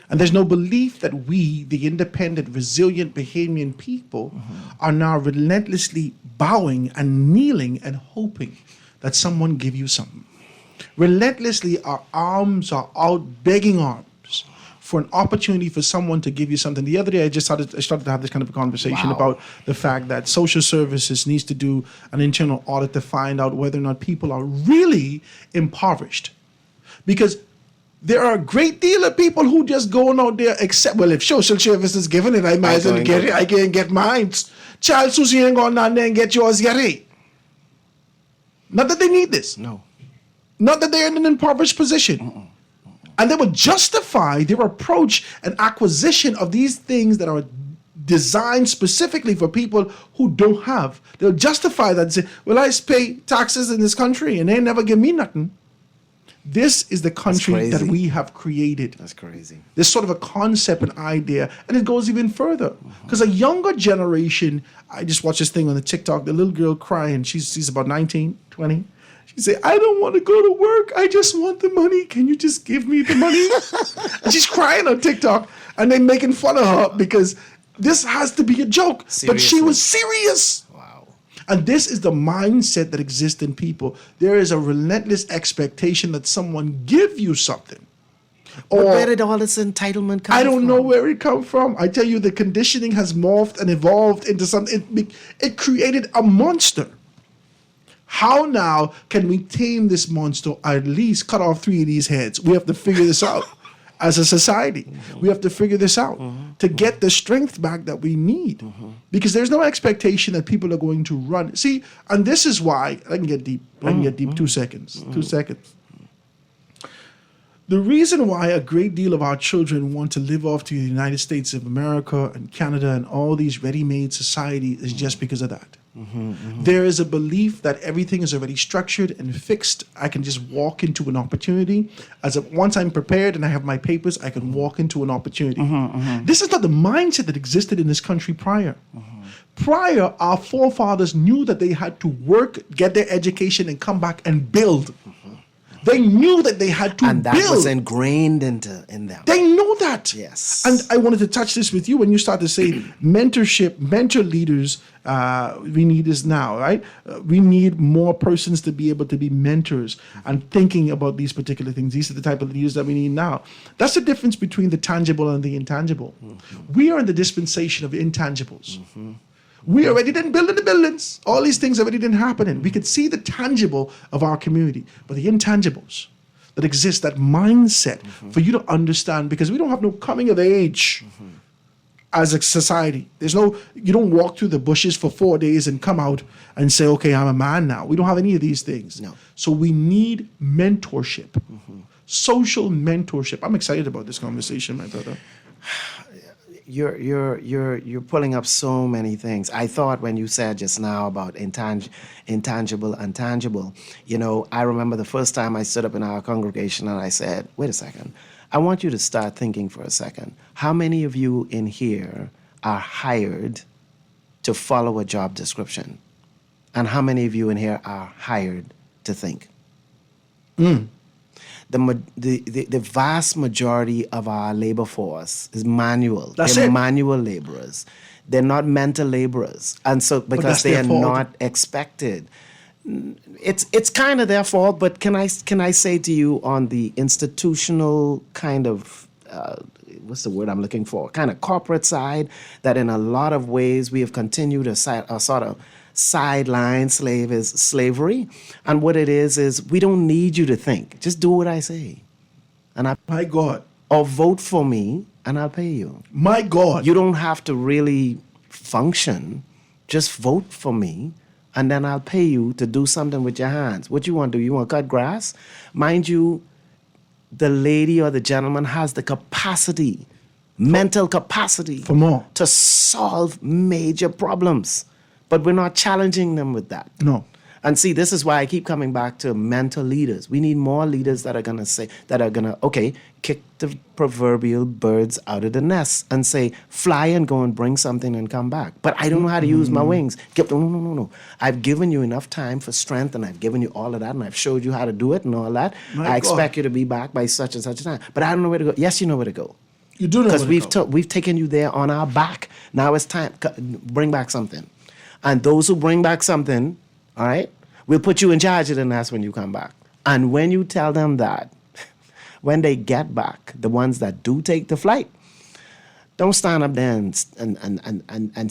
And there's no belief that we, the independent, resilient Bahamian people, are now relentlessly bowing and kneeling and hoping that someone give you something. Relentlessly, our arms are out, begging arms for an opportunity for someone to give you something. The other day, I started to have this kind of a conversation about the fact that social services needs to do an internal audit to find out whether or not people are really impoverished. Because there are a great deal of people who just going out there, except, well, if social services given it, I might as well get it. I can get mine. Child Susie ain't going down there and get yours, get it. Not that they need this. No. Not that they're in an impoverished position. And they would justify their approach and acquisition of these things that are designed specifically for people who don't have. They'll justify that and say, well, I pay taxes in this country and they never give me nothing. This is the country that we have created. That's crazy. There's sort of a concept and idea, and it goes even further. Because a younger generation, I just watched this thing on the TikTok, the little girl crying, she's about 19, 20. She said, I don't want to go to work. I just want the money. Can you just give me the money? And she's crying on TikTok, and they're making fun of her because this has to be a joke. Seriously? But she was serious. Wow. And this is the mindset that exists in people. There is a relentless expectation that someone give you something. Or where did all this entitlement come from? I don't know where it come from. I tell you, the conditioning has morphed and evolved into something. It created a monster. How now can we tame this monster? At least cut off 3 of these heads. We have to figure this out as a society. We have to figure this out to get the strength back that we need. Because there's no expectation that people are going to run. See, and this is why, I can get deep. 2 seconds. 2 seconds. The reason why a great deal of our children want to live off to the United States of America and Canada and all these ready-made societies is just because of that. There is a belief that everything is already structured and fixed. I can just walk into an opportunity. Once I'm prepared and I have my papers, I can walk into an opportunity. This is not the mindset that existed in this country prior. Prior, our forefathers knew that they had to work, get their education, and come back and build. They knew that they had to build. And that was ingrained in them. They know that. Yes. And I wanted to touch this with you when you start to say mentorship, mentor leaders, we need this now, right? We need more persons to be able to be mentors and thinking about these particular things. These are the type of leaders that we need now. That's the difference between the tangible and the intangible. We are in the dispensation of intangibles. We already didn't build the buildings. All these things already didn't happen. We could see the tangible of our community, but the intangibles that exist, that mindset for you to understand, because we don't have no coming of age as a society. You don't walk through the bushes for 4 days and come out and say, okay, I'm a man now. We don't have any of these things. No. So we need mentorship, social mentorship. I'm excited about this conversation, my brother. You're pulling up so many things. I thought when you said just now about intangible, untangible, I remember the first time I stood up in our congregation and I said, wait a second, I want you to start thinking for a second. How many of you in here are hired to follow a job description? And how many of you in here are hired to think? the vast majority of our labor force is manual. That's They're it. manual laborers. They're not mental laborers. And so because that's they their are fault. not expected, it's kind of their fault, but can I say to you on the institutional kind of what's the word I'm looking for? Kind of corporate side, that in a lot of ways we have continued a sort of sideline slavery. And what it is we don't need you to think. Just do what I say. And My God. or vote for me and I'll pay you. My God. You don't have to really function. Just vote for me and then I'll pay you to do something with your hands. What you want to do? You want to cut grass? Mind you, the lady or the gentleman has the capacity, mental capacity For more. to solve major problems. But we're not challenging them with that. No. And see, this is why I keep coming back to mental leaders. We need more leaders that are going to okay, kick the proverbial birds out of the nest and say, fly and go and bring something and come back. But I don't know how to use my wings. No. I've given you enough time for strength and I've given you all of that and I've showed you how to do it and all that. My I God. expect you to be back by such and such a time. But I don't know where to go. Yes, you know where to go. You do know Because where to go. we've taken you there on our back. Now it's time, bring back something. And those who bring back something, all right, we'll put you in charge of it and that's when you come back. And when you tell them that, when they get back, the ones that do take the flight, don't stand up there and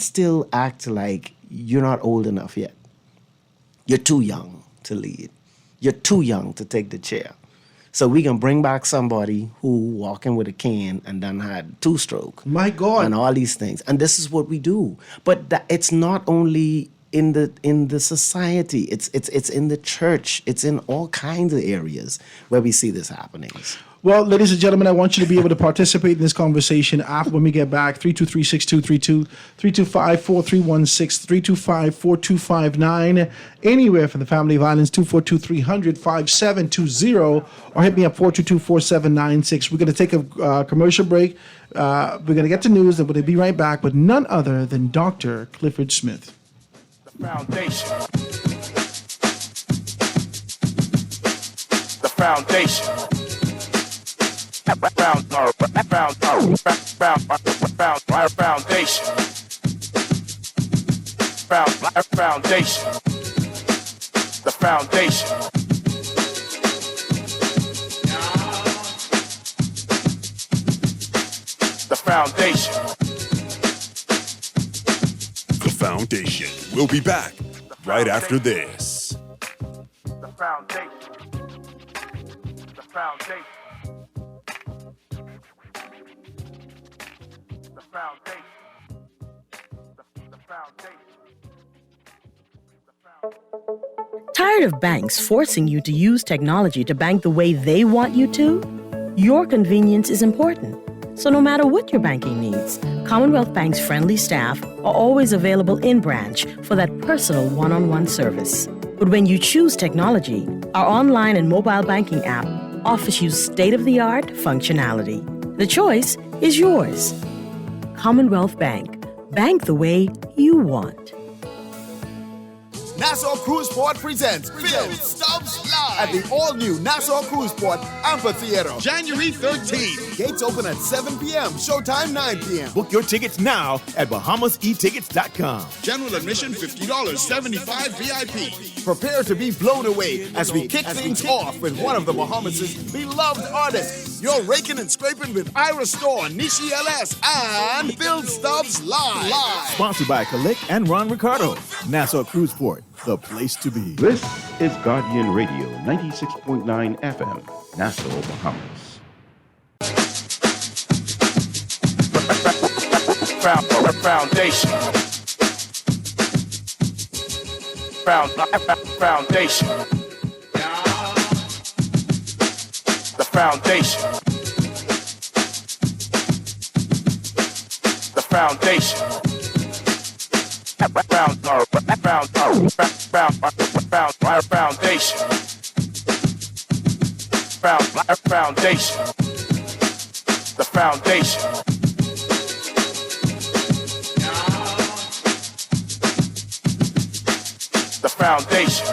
still act like you're not old enough yet. You're too young to lead. You're too young to take the chair. So we can bring back somebody who walking with a cane and then had two-stroke. My God. And all these things. And this is what we do. But it's not only in the society. It's in the church. It's in all kinds of areas where we see this happening. Well, ladies and gentlemen, I want you to be able to participate in this conversation after when we get back. 323-6232, 325-4316, 325-4259. Anywhere from the Family of Islands, 242-300-5720, or hit me up 422-4796. We're going to take a commercial break. We're going to get to news, and we'll be right back with none other than Dr. Clifford Smith. The foundation. The foundation. Foundation. Foundation. The foundation. The foundation. The Foundation. We'll be back right after this. The foundation. The foundation. The foundation. The foundation. Tired of banks forcing you to use technology to bank the way they want you to? Your convenience is important. So no matter what your banking needs, Commonwealth Bank's friendly staff are always available in branch for that personal one-on-one service. But when you choose technology, our online and mobile banking app offers you state-of-the-art functionality. The choice is yours. Commonwealth Bank. Bank the way you want. Nassau Cruise Port presents Phil Stubbs Live at the all-new Nassau Cruise Port Amphitheater, January 13th. Gates open at 7 p.m., showtime 9 p.m. Book your tickets now at BahamasEtickets.com. General admission $50, 75 VIP. Prepare to be blown away as we kick things off with one of the Bahamas' beloved artists. You're raking and scraping with Ira Storr, Nishi LS, and Phil Stubbs Live. Sponsored by Kalik and Ron Ricardo. Nassau Cruise Port, the place to be. This is Guardian Radio 96.9 FM, Nassau, Bahamas. Foundation. Foundation. The foundation. The foundation. Foundation. Foundation. The foundation. The foundation.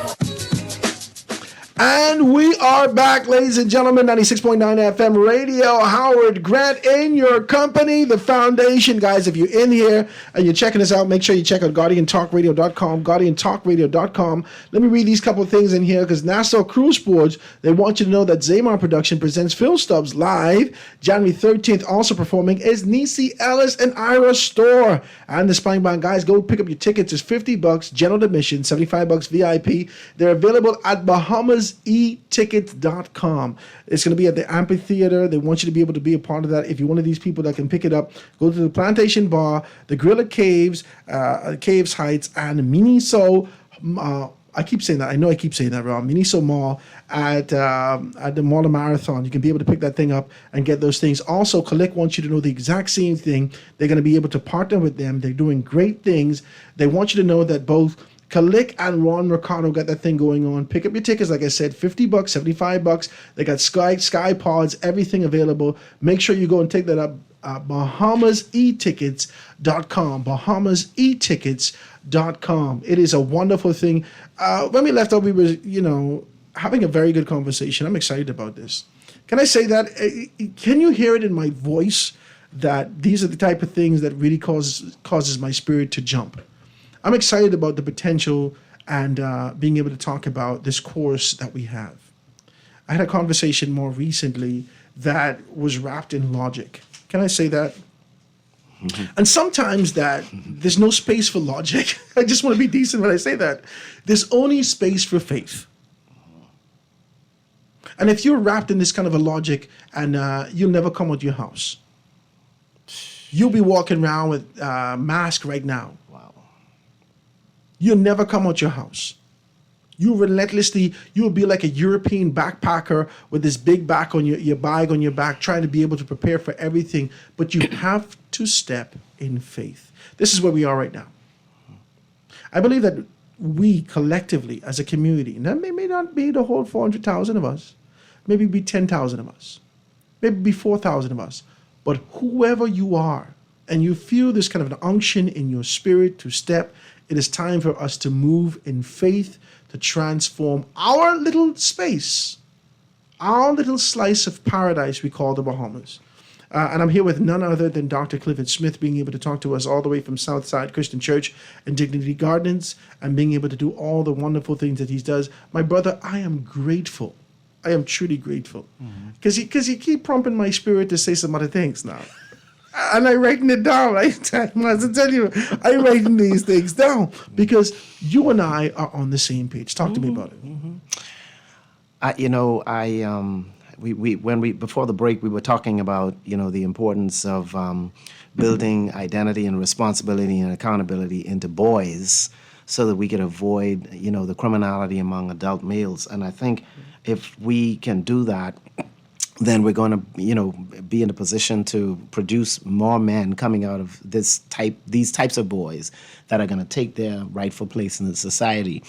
And we are back, ladies and gentlemen, 96.9 FM radio. Howard Grant in your company, the foundation. Guys, if you're in here and you're checking us out, make sure you check out GuardianTalkRadio.com, GuardianTalkRadio.com. Let me read these couple of things in here because Nassau Cruise Ports, they want you to know that Zamar Production presents Phil Stubbs live January 13th. Also performing is Niecy Ellis and Ira Store. And the Spine Band, guys, go pick up your tickets. It's $50, general admission, $75 VIP. They're available at BahamasEtickets.com. It's going to be at the amphitheater. They want you to be able to be a part of that. If you're one of these people that can pick it up, go to the Plantation Bar, the Grill at Caves, Caves Heights, and Miniso. I keep saying that. I know I keep saying that wrong. Miniso Mall at the Mall of Marathon. You can be able to pick that thing up and get those things. Also, Collect wants you to know the exact same thing. They're going to be able to partner with them. They're doing great things. They want you to know that both Kalik and Ron Ricardo got that thing going on. Pick up your tickets, like I said, $50, $75. They got Sky Pods, everything available. Make sure you go and take that up. BahamasEtickets.com. BahamasEtickets.com. It is a wonderful thing. When we left off, we were, having a very good conversation. I'm excited about this. Can I say that? Can you hear it in my voice that these are the type of things that really causes my spirit to jump? I'm excited about the potential and being able to talk about this course that we have. I had a conversation more recently that was wrapped in logic. Can I say that? Mm-hmm. And sometimes that there's no space for logic. I just want to be decent when I say that. There's only space for faith. And if you're wrapped in this kind of a logic and you'll never come out your house, you'll be walking around with a mask right now. Wow. You'll never come out your house. You'll be like a European backpacker with this big bag on your bag on your back, trying to be able to prepare for everything. But you have to step in faith. This is where we are right now. I believe that we collectively as a community, and that may not be the whole 400,000 of us, maybe be 10,000 of us, maybe be 4,000 of us, but whoever you are, and you feel this kind of an unction in your spirit to step, it is time for us to move in faith to transform our little space, our little slice of paradise we call the Bahamas. And I'm here with none other than Dr. Clifford Smith, being able to talk to us all the way from Southside Christian Church and Dignity Gardens, and being able to do all the wonderful things that he does. My brother, I am grateful. I am truly grateful. Because he keep prompting my spirit to say some other things now. And I'm writing it down. I must tell you, I'm writing these things down because you and I are on the same page. Talk to me about it. We before the break we were talking about the importance of building identity and responsibility and accountability into boys, so that we could avoid the criminality among adult males. And I think if we can do that, then we're going to, be in a position to produce more men coming out of these types of boys that are going to take their rightful place in the society.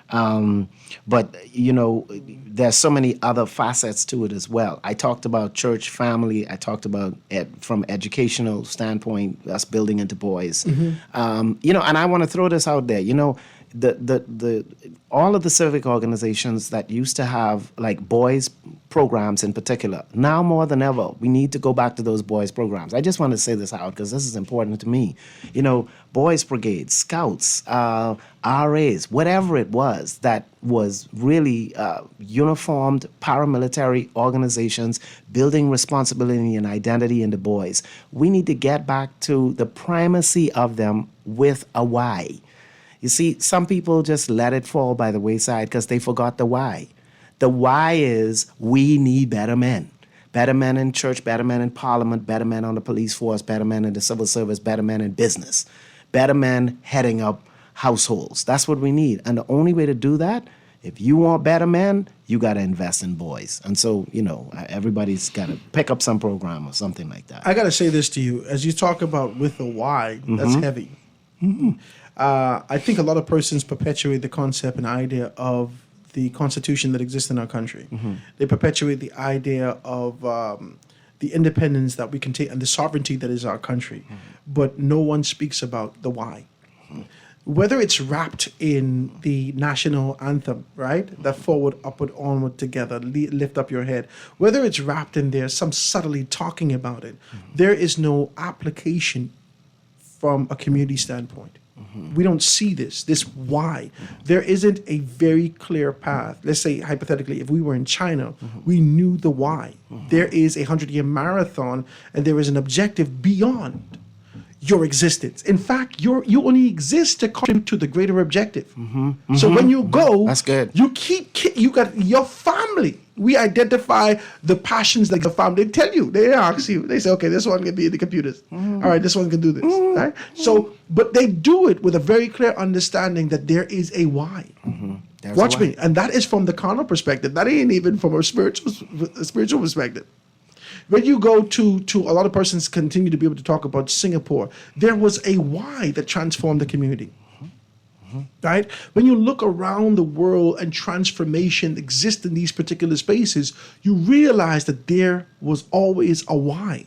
But there's so many other facets to it as well. I talked about church, family. I talked about from educational standpoint, us building into boys. Mm-hmm. And I want to throw this out there. The all of the civic organizations that used to have like boys programs in particular, now more than ever, we need to go back to those boys programs. I just want to say this out because this is important to me. Boys brigades, scouts, RAs, whatever it was that was really uniformed paramilitary organizations building responsibility and identity in the boys. We need to get back to the primacy of them with a why. You see, some people just let it fall by the wayside because they forgot the why. The why is we need better men. Better men in church, better men in parliament, better men on the police force, better men in the civil service, better men in business, better men heading up households. That's what we need. And the only way to do that, if you want better men, you got to invest in boys. And so, everybody's got to pick up some program or something like that. I got to say this to you. As you talk about with the why, that's heavy. Mm-hmm. I think a lot of persons perpetuate the concept and idea of the Constitution that exists in our country. Mm-hmm. They perpetuate the idea of the independence that we can take and the sovereignty that is our country. Mm-hmm. But no one speaks about the why. Mm-hmm. whether it's wrapped in the national anthem, right? That forward, upward, onward, together, lift up your head. Whether it's wrapped in there, some subtly talking about it, there is no application from a community standpoint. We don't see this why. There isn't a very clear path. Let's say, hypothetically, if we were in China, we knew the why. There is a 100-year marathon, and there is an objective beyond your existence. In fact, you only exist to contribute to the greater objective. So when you go, that's good. You got your family. We identify the passions that the family. They tell you, they ask you, they say, okay, this one can be in the computers. All right, this one can do this. Right? So, but they do it with a very clear understanding that there is a why. Watch me, and that is from the carnal perspective. That ain't even from a spiritual perspective. When you go to a lot of persons continue to be able to talk about Singapore, there was a why that transformed the community. Right? When you look around the world and transformation exists in these particular spaces, you realize that there was always a why.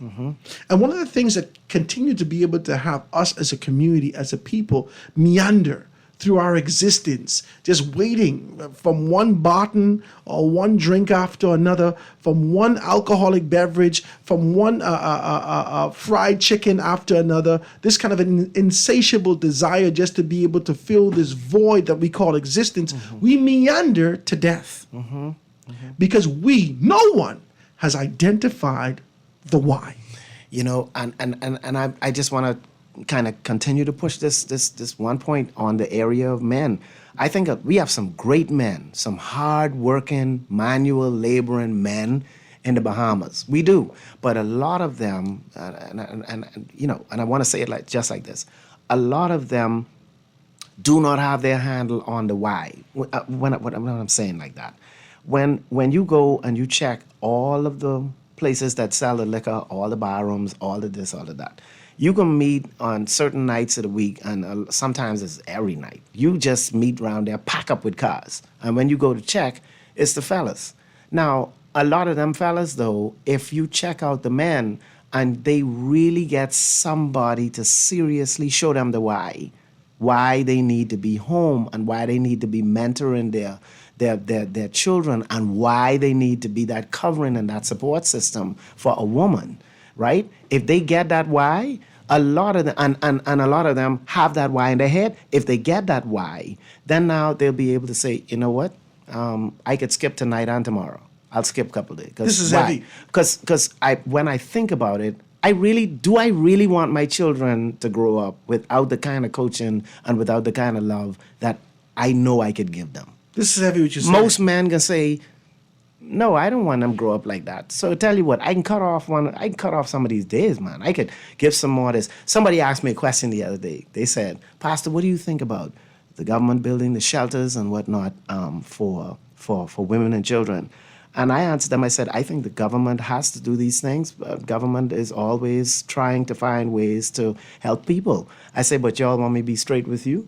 And one of the things that continue to be able to have us as a community, as a people, meander through our existence, just waiting from one bottle or one drink after another, from one alcoholic beverage, from one fried chicken after another, this kind of an insatiable desire just to be able to fill this void that we call existence, we meander to death. Because no one has identified the why. You know, and I just want to kind of continue to push this one point on the area of men. I think that we have some great men, some hard-working, manual laboring men in the Bahamas. We do, but a lot of them, and I want to say it just like this: a lot of them do not have their handle on the why. What I'm saying like that, when you go and you check all of the places that sell the liquor, all the bar rooms, all of this, all of that. You can meet on certain nights of the week, and sometimes it's every night. You just meet around there, pack up with cars. And when you go to check, it's the fellas. Now, a lot of them fellas, though, if you check out the men, and they really get somebody to seriously show them the why they need to be home, and why they need to be mentoring their children, and why they need to be that covering and that support system for a woman, right? If they get that why, a lot of them, and a lot of them have that why in their head. If they get that why, then now they'll be able to say, you know what, I could skip tonight and tomorrow. I'll skip a couple of days. This is heavy. Because when I think about it, I really want my children to grow up without the kind of coaching and without the kind of love that I know I could give them. This is heavy what you're saying. Most men can say, no, I don't want them to grow up like that. So tell you what, I can cut off some of these days, man. I could give some more of this. Somebody asked me a question the other day. They said, Pastor, what do you think about the government building the shelters and whatnot for women and children? And I answered them, I said, I think the government has to do these things. Government is always trying to find ways to help people. I say, but y'all want me to be straight with you?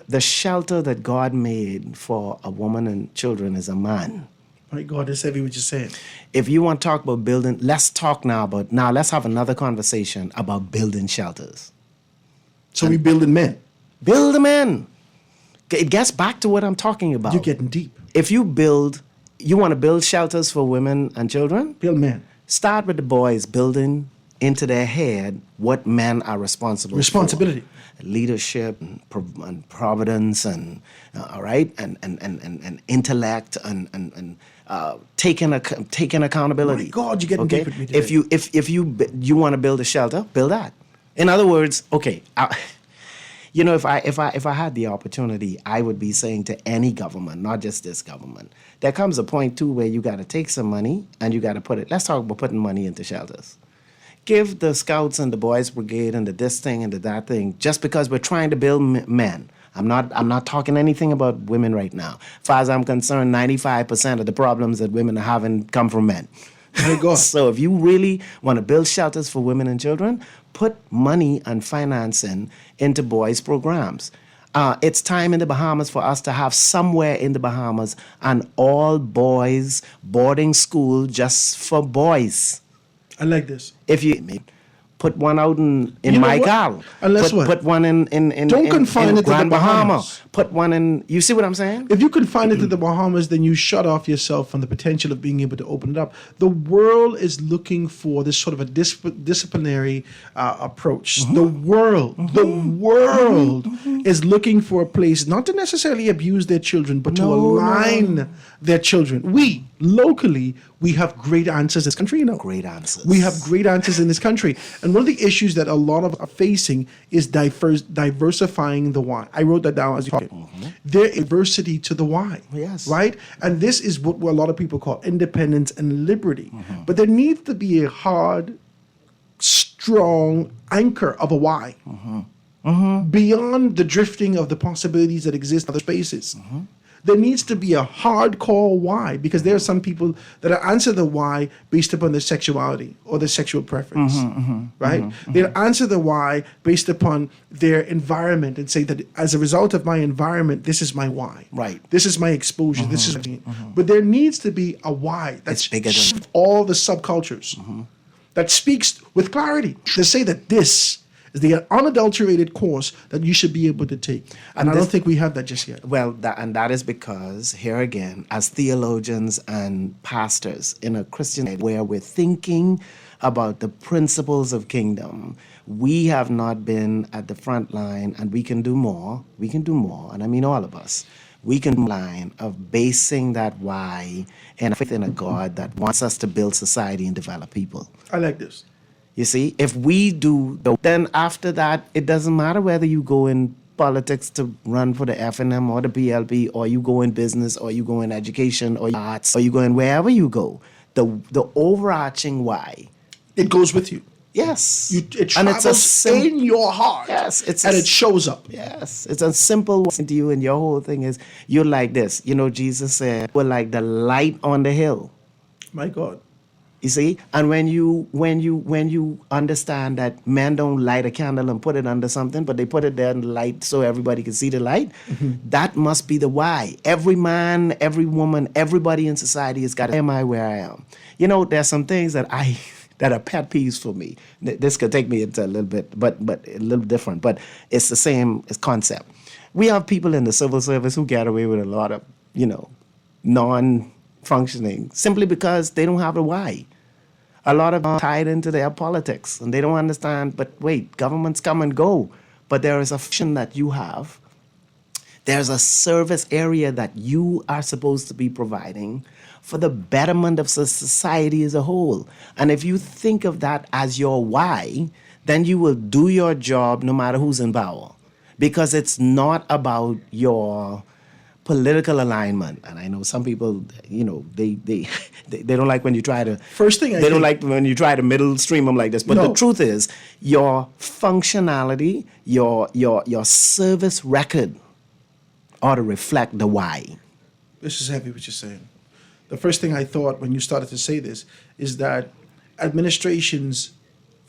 The shelter that God made for a woman and children is a man. My God, that's heavy what you're saying. If you want to talk about building, let's have another conversation about building shelters. So we building men. Build the men. It gets back to what I'm talking about. You're getting deep. If you want to build shelters for women and children? Build men. Start with the boys building into their head what men are responsible Responsibility. for. Leadership and providence and all right and intellect and taking accountability. My God, you're getting deep with me today. If you want to build a shelter, build that. In other words, okay, if I had the opportunity, I would be saying to any government, not just this government, there comes a point too where you got to take some money and you got to put it. Let's talk about putting money into shelters. Give the Scouts and the Boys Brigade and this thing and that thing just because we're trying to build men. I'm not talking anything about women right now. As far as I'm concerned, 95% of the problems that women are having come from men. My God. So if you really want to build shelters for women and children, put money and financing into boys' programs. It's time in the Bahamas for us to have somewhere in the Bahamas an all-boys boarding school just for boys. I like this. If you Put one out in You know what? Michael. Unless what? Put one in Don't confine it to the Grand Bahama. Bahamas. Put one in. You see what I'm saying? If you confine it to the Bahamas, then you shut off yourself from the potential of being able to open it up. The world is looking for this sort of a disciplinary approach. The world is looking for a place not to necessarily abuse their children, but to align their children. We, locally, we have great answers in this country, Great answers. We have great answers in this country. And one of the issues that a lot of are facing is diversifying the why. I wrote that down as you talk. There is diversity to the why. Yes. Right? And this is what a lot of people call independence and liberty. But there needs to be a hard, strong anchor of a why. Beyond the drifting of the possibilities that exist in other spaces. There needs to be a hardcore why, because there are some people that answer the why based upon their sexuality or their sexual preference, right? They answer the why based upon their environment and say that as a result of my environment, this is my why. Right. This is my exposure. This is, but there needs to be a why that's bigger than all the subcultures that speaks with clarity to say that this is the unadulterated course that you should be able to take. And I don't think we have that just yet. Well, that is because, here again, as theologians and pastors in a Christian where we're thinking about the principles of kingdom, we have not been at the front line, and we can do more. We can do more, and I mean all of us. We can line of basing that why in a faith in a God that wants us to build society and develop people. I like this. You see, if we do, then after that, it doesn't matter whether you go in politics to run for the FNM or the PLP, or you go in business, or you go in education, or arts, or you go in wherever you go. The overarching why. It goes with you. Yes. It travels in your heart. Yes. It shows up. Yes. It's a simple one to you, and your whole thing is, you're like this. You know, Jesus said, we're like the light on the hill. My God. You see, and when you understand that men don't light a candle and put it under something, but they put it there in the light so everybody can see the light, that must be the why. Every man, every woman, everybody in society has got to, am I where I am? You know, there's some things that are pet peeves for me. This could take me into a little bit, but a little different, but it's the same concept. We have people in the civil service who get away with a lot of, non-functioning simply because they don't have a why. A lot of them are tied into their politics, and they don't understand, but wait, governments come and go, but there is a function that you have. There's a service area that you are supposed to be providing for the betterment of society as a whole. And if you think of that as your why, then you will do your job no matter who's in power, because it's not about your political alignment. And I know some people, they don't like when you try to don't like when you try to middle stream them like this. But the truth is, your functionality, your service record ought to reflect the why. This is heavy what you're saying. The first thing I thought when you started to say this is that administrations,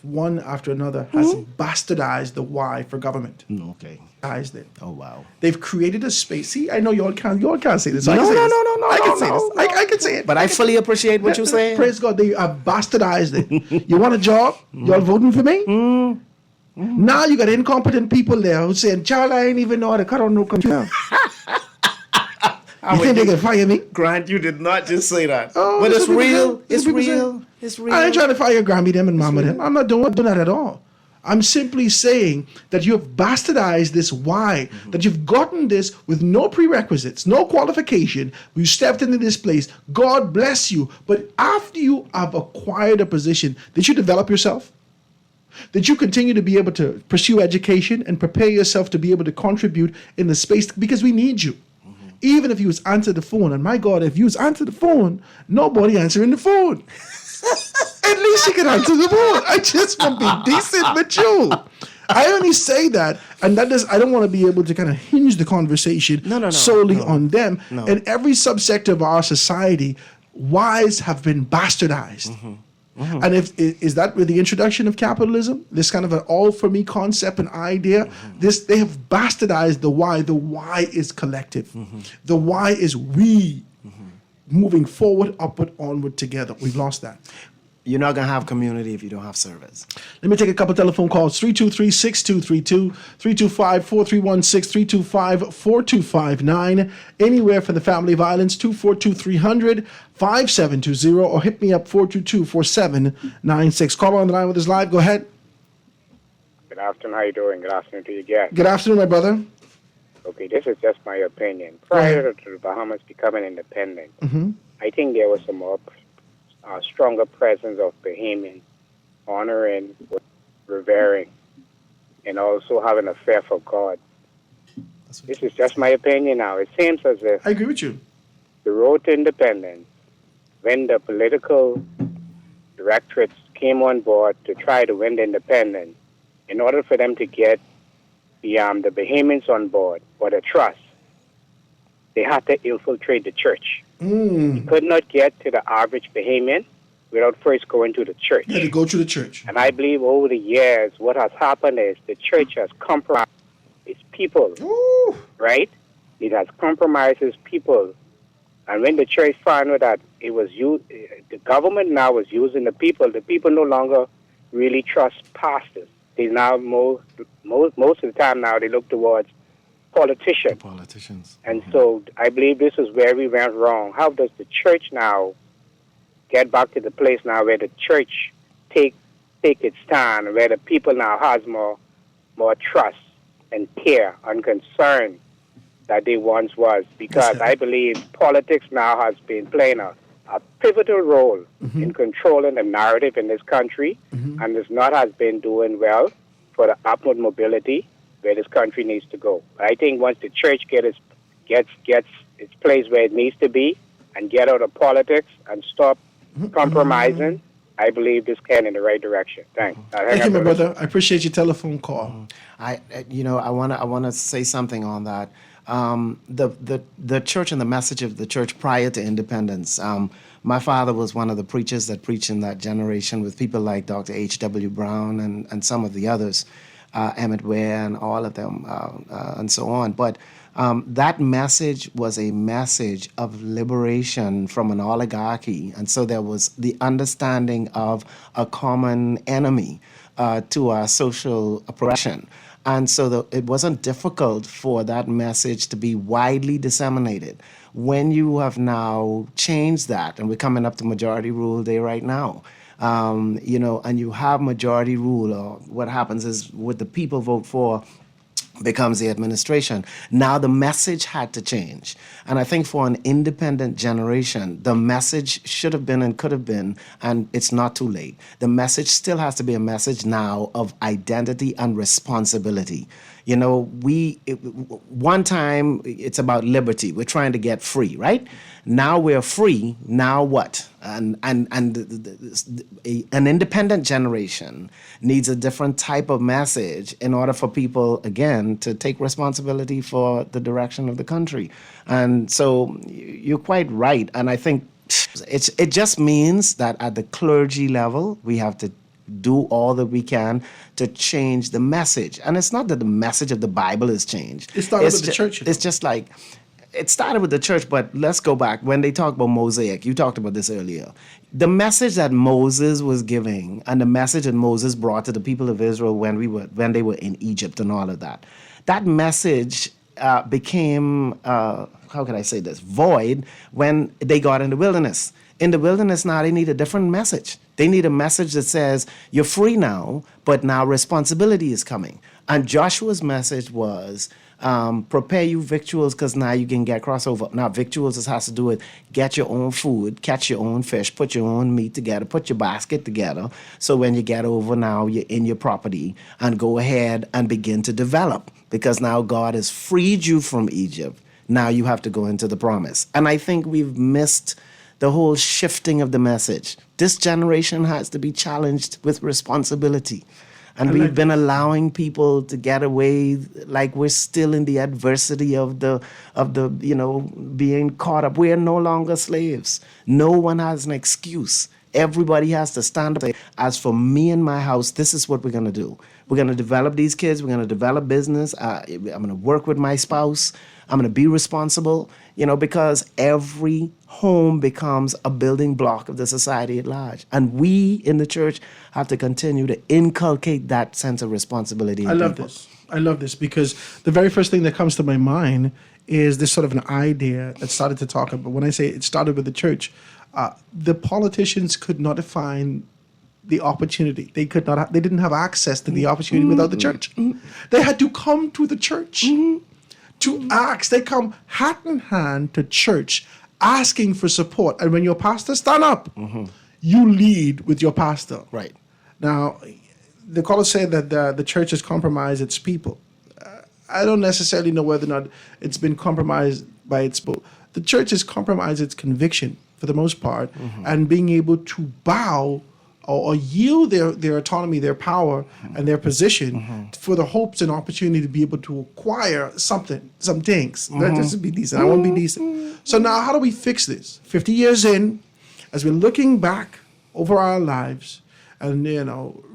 one after another, has bastardized the why for government. Okay. It. Oh, wow. They've created a space. See, I know y'all can't say this. No, I can say this. I can say it. But I fully appreciate what you're saying. Praise God, they have bastardized it. You want a job? Y'all voting for me? Now you got incompetent people there who saying, "Child, I ain't even know how to cut on no computer." You think they can fire me? Grant, you did not just say that. Oh, but it's real. It's real. It's real. I ain't trying to fire Grammy them and Mama them. I'm not doing that at all. I'm simply saying that you have bastardized this why, that you've gotten this with no prerequisites, no qualification. You stepped into this place. God bless you. But after you have acquired a position, did you develop yourself? Did you continue to be able to pursue education and prepare yourself to be able to contribute in the space? Because we need you. Even if you was answer the phone, and my God, if you was answer the phone, nobody answering the phone. At least you can answer the phone. I just want to be decent with you. I only say that, and that does. I don't want to be able to kind of hinge the conversation solely on them. No. In every subsector of our society, whys have been bastardized. And is that with the introduction of capitalism, this kind of an all for me concept and idea, they have bastardized the why. The why is collective. The why is we moving forward, upward, onward together. We've lost that. you're not going to have community if you don't have service. Let me take a couple telephone calls. 323-6232, 325-4316, 325-4259. Anywhere from the family violence, 242-300, 5720, or hit me up 422-4796. Caller on the line with us live. Go ahead. Good afternoon. How you doing? Good afternoon to you guys. Good afternoon, my brother. Okay, this is just my opinion. Prior to the Bahamas becoming independent, I think there was a more stronger presence of Bahamians honoring, revering, and also having a fear for God. This is just my opinion now. It seems as if I agree with you. The road to independence, when the political directorates came on board to try to win the independence, in order for them to get the Bahamians on board or the trust, they had to infiltrate the church. You could not get to the average Bahamian without first going to the church. Yeah, to go to the church. And I believe over the years, what has happened is the church has compromised its people, right? It has compromised its people. And when the church found out that it was the government now was using the people no longer really trust pastors. They now, most of the time now, they look towards politicians. And so I believe this is where we went wrong. How does the church now get back to the place now where the church take its stand, where the people now has more trust and care and concern that they once was? Because I believe politics now has been playing a pivotal role in controlling the narrative in this country, and has been doing well for the upward mobility where this country needs to go. But I think once the church gets its place where it needs to be and get out of politics and stop compromising, I believe this can in the right direction. Thanks. Thank you, my brother. I appreciate your telephone call. I want to say something on that. The church and the message of the church prior to independence. My father was one of the preachers that preached in that generation with people like Dr. H.W. Brown and some of the others, Emmett Ware and all of them, and so on. But that message was a message of liberation from an oligarchy. And so there was the understanding of a common enemy to our social oppression. And so it wasn't difficult for that message to be widely disseminated. When you have now changed that, and we're coming up to majority rule day right now, and you have majority rule, or what happens is what the people vote for becomes the administration. Now the message had to change. And I think for an independent generation, the message should have been and could have been, and it's not too late. The message still has to be a message now of identity and responsibility. One time it's about liberty. We're trying to get free, right? Now we're free. Now what? And an independent generation needs a different type of message in order for people, again, to take responsibility for the direction of the country. And so you're quite right. And I think it just means that at the clergy level, we have to do all that we can to change the message. And it's not that the message of the Bible has changed. It started with the church. It's just like, it started with the church, but let's go back. When they talk about Mosaic, you talked about this earlier. The message that Moses was giving and the message that Moses brought to the people of Israel when they were in Egypt and all of that, that message became, how can I say this, void when they got in the wilderness. In the wilderness now, they need a different message. They need a message that says, you're free now, but now responsibility is coming. And Joshua's message was, prepare you victuals because now you can get crossover. Now, victuals has to do with get your own food, catch your own fish, put your own meat together, put your basket together. So when you get over now, you're in your property and go ahead and begin to develop because now God has freed you from Egypt. Now you have to go into the promise. And I think we've missed the whole shifting of the message. This generation has to be challenged with responsibility. And we've been allowing people to get away like we're still in the adversity of the being caught up. We are no longer slaves. No one has an excuse Everybody has to stand up and say, as for me and my house, this is what we're going to do. We're going to develop these kids. We're going to develop business. I'm going to work with my spouse. I'm going to be responsible, because every home becomes a building block of the society at large. And we in the church have to continue to inculcate that sense of responsibility in I love people. this. I love this because the very first thing that comes to my mind is this sort of an idea that started to talk about. When I say it started with the church, the politicians could not define the opportunity. They could not. They didn't have access to the opportunity without the church. They had to come to the church to ask. They come hat in hand to church, asking for support. And when your pastor stand up, you lead with your pastor. Right. Now, the caller said that the church has compromised its people. I don't necessarily know whether or not it's been compromised by its people. The church has compromised its conviction for the most part, and being able to bow or yield their autonomy, their power, and their position for the hopes and opportunity to be able to acquire some things. Just to be decent. I want to be decent. So now how do we fix this? 50 years in, as we're looking back over our lives, and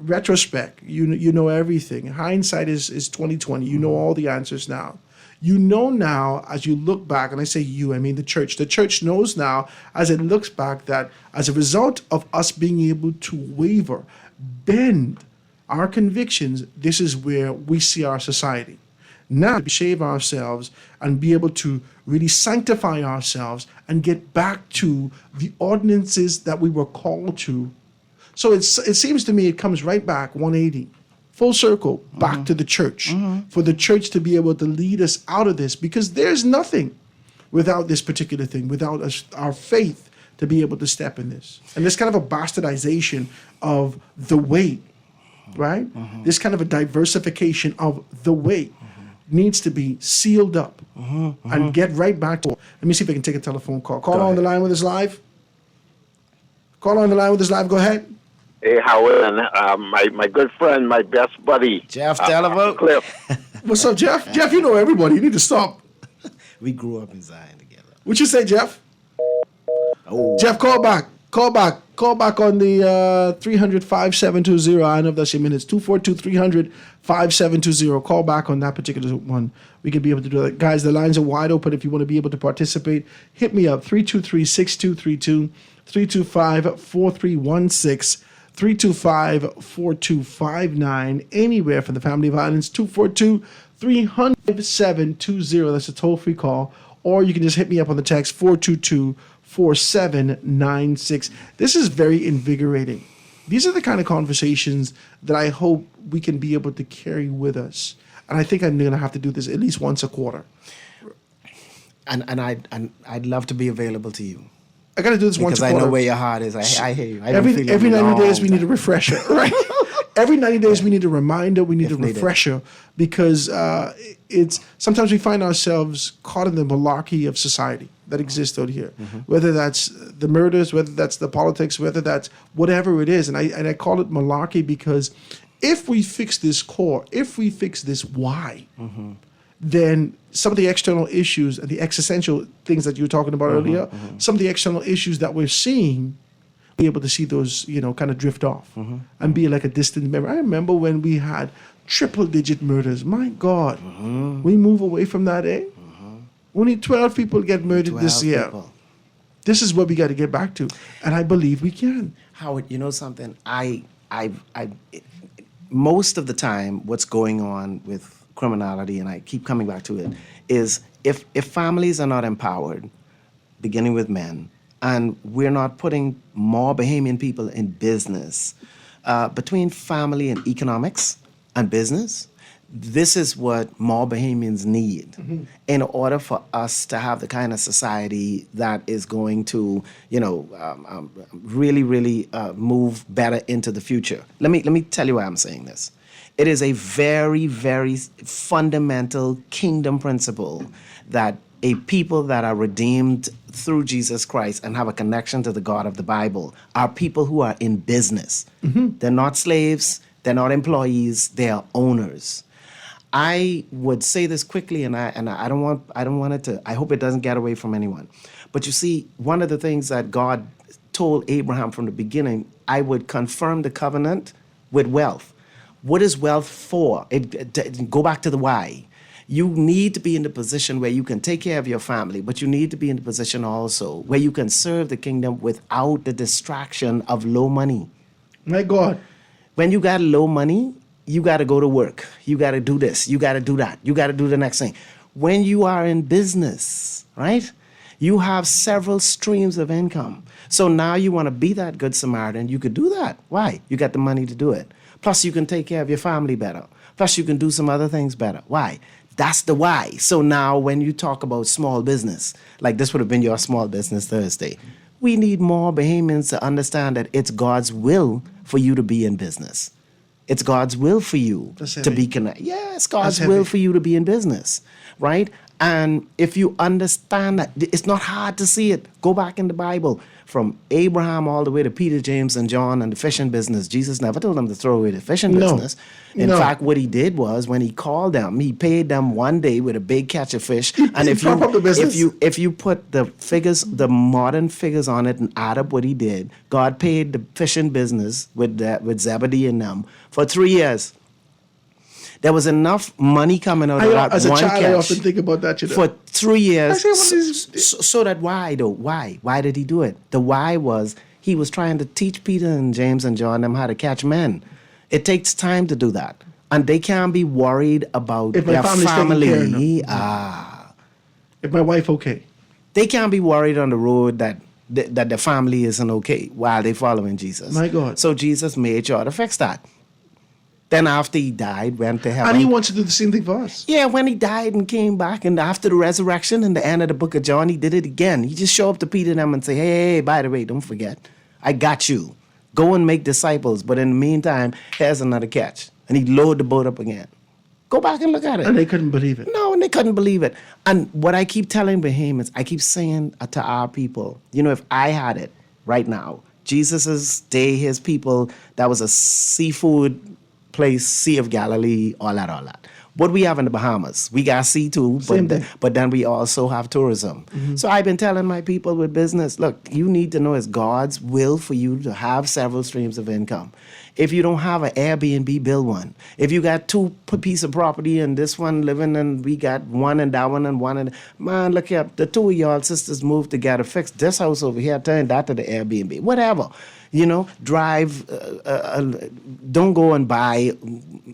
retrospect, you know everything. Hindsight is 20/20. You know all the answers now. You know now, as you look back, and I say you, I mean the church. The church knows now, as it looks back, that as a result of us being able to waver, bend our convictions, this is where we see our society. Now, to shave ourselves and be able to really sanctify ourselves and get back to the ordinances that we were called to. So it seems to me it comes right back 180. Full circle, back to the church, for the church to be able to lead us out of this, because there's nothing without this particular thing, without our faith to be able to step in this. And this kind of a bastardization of the way, right? This kind of a diversification of the way needs to be sealed up and get right back to it. Let me see if I can take a telephone call. Call on the line with us live. Call on the line with us live. Go ahead. Hey, Howard, and my good friend, my best buddy, Jeff Delaveau. Cliff. What's up, Jeff? Jeff, you know everybody. You need to stop. We grew up in Zion together. What you say, Jeff? Oh. Jeff, call back. Call back on the 300-5720. I know that's your minutes. 242-300-5720. Call back on that particular one. We could be able to do that. Guys, the lines are wide open if you want to be able to participate. Hit me up, 323-6232, 325-4316, 325-4259, anywhere from the family of Islands, 242-300-5720. That's a toll-free call. Or you can just hit me up on the text, 422-4796. This is very invigorating. These are the kind of conversations that I hope we can be able to carry with us. And I think I'm going to have to do this at least once a quarter. And I'd love to be available to you. I got to do this once a quarter. Because I know where your heart is. I hear you. Every 90 days we need a refresher, right? Every 90 days we need a reminder, we need a refresher, because it's sometimes we find ourselves caught in the malarkey of society that exists out here. Whether that's the murders, whether that's the politics, whether that's whatever it is. And I call it malarkey because if we fix this core, if we fix this why, then some of the external issues and the existential things that you were talking about earlier, some of the external issues that we're seeing, be able to see those, kind of drift off and be like a distant memory. I remember when we had triple-digit murders. My God, we move away from that, eh? Only 12 people get murdered this year. People. This is what we got to get back to, and I believe we can. Howard, you know something? Most of the time, what's going on with criminality, and I keep coming back to it, is if families are not empowered, beginning with men, and we're not putting more Bahamian people in business, between family and economics and business, this is what more Bahamians need in order for us to have the kind of society that is going to, really, really move better into the future. Let me tell you why I'm saying this. It is a very, very fundamental kingdom principle that a people that are redeemed through Jesus Christ and have a connection to the God of the Bible are people who are in business. They're not slaves, they're not employees, they are owners. I would say this quickly, and I don't want it to. I hope it doesn't get away from anyone. But you see, one of the things that God told Abraham from the beginning, I would confirm the covenant with wealth. What is wealth for? Go back to the why. You need to be in the position where you can take care of your family, but you need to be in the position also where you can serve the kingdom without the distraction of low money. My God. When you got low money, you got to go to work. You got to do this. You got to do that. You got to do the next thing. When you are in business, right, you have several streams of income. So now you want to be that good Samaritan, you could do that. Why? You got the money to do it. Plus, you can take care of your family better. Plus, you can do some other things better. Why? That's the why. So now when you talk about small business, like this would have been your small business Thursday, we need more Bahamians to understand that it's God's will for you to be in business. It's God's will for you to be connected. Yeah, it's God's will for you to be in business, right? And if you understand that, it's not hard to see it. Go back in the Bible. From Abraham all the way to Peter, James, and John and the fishing business. Jesus never told them to throw away the fishing business. In fact, what he did was when he called them, he paid them one day with a big catch of fish. And if you put the figures, the modern figures on it and add up what he did, God paid the fishing business with Zebedee and them for 3 years. There was enough money coming out of that as one a child, catch I often think about that. You know? for 3 years. So that why though? Why? Why did he do it? The why was he was trying to teach Peter and James and John them how to catch men. It takes time to do that, and they can't be worried about if my their family. If my wife okay, they can't be worried on the road that the family isn't okay while they following Jesus. My God! So Jesus made sure to fix that. Then after he died, went to heaven. And he wants to do the same thing for us. Yeah, when he died and came back, and after the resurrection and the end of the book of John, he did it again. He just showed up to Peter and them and say, hey, by the way, don't forget, I got you. Go and make disciples. But in the meantime, here's another catch. And he lowered the boat up again. Go back and look at it. And they couldn't believe it. No, and they couldn't believe it. And what I keep telling Bahamians, I keep saying to our people, you know, if I had it right now, Jesus' day, his people, that was a seafood place, Sea of Galilee, all that. What we have in the Bahamas, we got sea too, but then we also have tourism. Mm-hmm. So I've been telling my people with business, look, you need to know it's God's will for you to have several streams of income. If you don't have an Airbnb, build one. If you got two pieces of property and this one living and we got one and that one and one and man, look here, the two of y'all sisters moved together, fix this house over here, turn that to the Airbnb, whatever. You know, drive, don't go and buy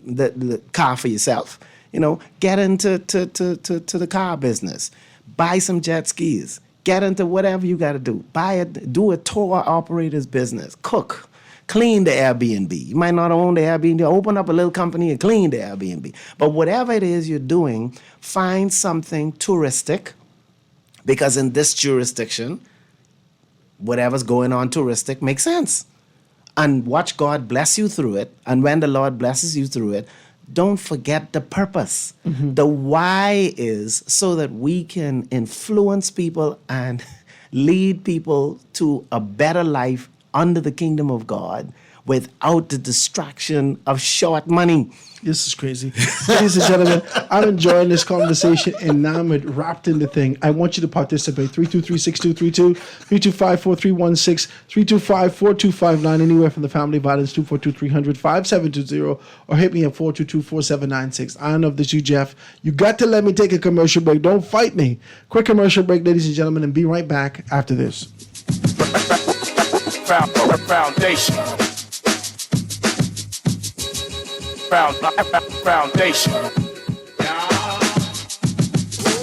the car for yourself. You know, get into to the car business. Buy some jet skis. Get into whatever you got to do. Do a tour operator's business. Cook. Clean the Airbnb. You might not own the Airbnb. Open up a little company and clean the Airbnb. But whatever it is you're doing, find something touristic, because in this jurisdiction, whatever's going on touristic makes sense. And watch God bless you through it. And when the Lord blesses you through it, don't forget the purpose. Mm-hmm. The why is so that we can influence people and lead people to a better life under the kingdom of God without the distraction of short money. This is crazy. Ladies and gentlemen, I'm enjoying this conversation, enamored, wrapped in the thing. I want you to participate. 323-6232, 325-4316, 325-4259, anywhere from the Family Violence 242-300-5720, or hit me at 422-4796. I don't know if this is you, Jeff. You got to let me take a commercial break. Don't fight me. Quick commercial break, ladies and gentlemen, and be right back after this. Foundation. Foundation.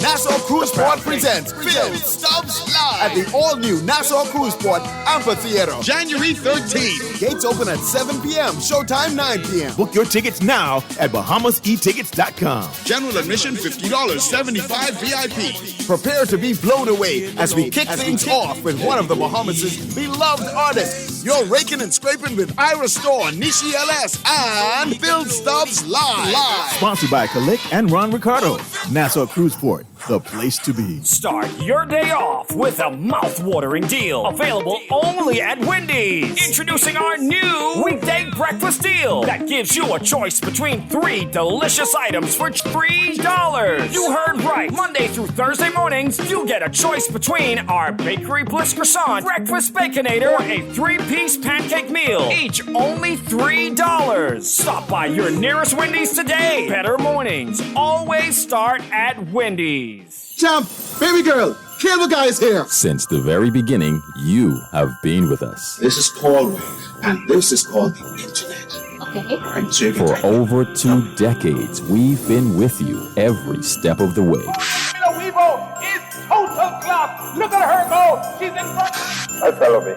Nassau Cruise Port presents Phil Stubbs Live at the all-new Nassau Cruise Port Amphitheater, January 13th. Gates open at 7 p.m., showtime 9 p.m. Book your tickets now at BahamasEtickets.com. General admission $50, 75 VIP. Prepare to be blown away as we kick things off with one of the Bahamas' beloved artists. You're raking and scraping with Ira Store, Nishi LS, and Phil Stubbs Live. Sponsored by Kalik and Ron Ricardo. Nassau Cruise Port, the place to be. Start your day off with a mouth-watering deal. Available only at Wendy's. Introducing our new weekday breakfast deal that gives you a choice between 3 delicious items for $3. You heard right. Monday through Thursday mornings, you get a choice between our Bakery Bliss Croissant, Breakfast Baconator, or a 3-piece pancake meal. Each only $3. Stop by your nearest Wendy's today. Better mornings always start at Wendy's. Champ, baby girl, Cable Guy is here. Since the very beginning, you have been with us. This is Paul Ray, and this is called the Internet. Okay. Right, so For over 2 decades, we've been with you every step of the way. Weibo is total class. Look at her go. She's in front. I follow me.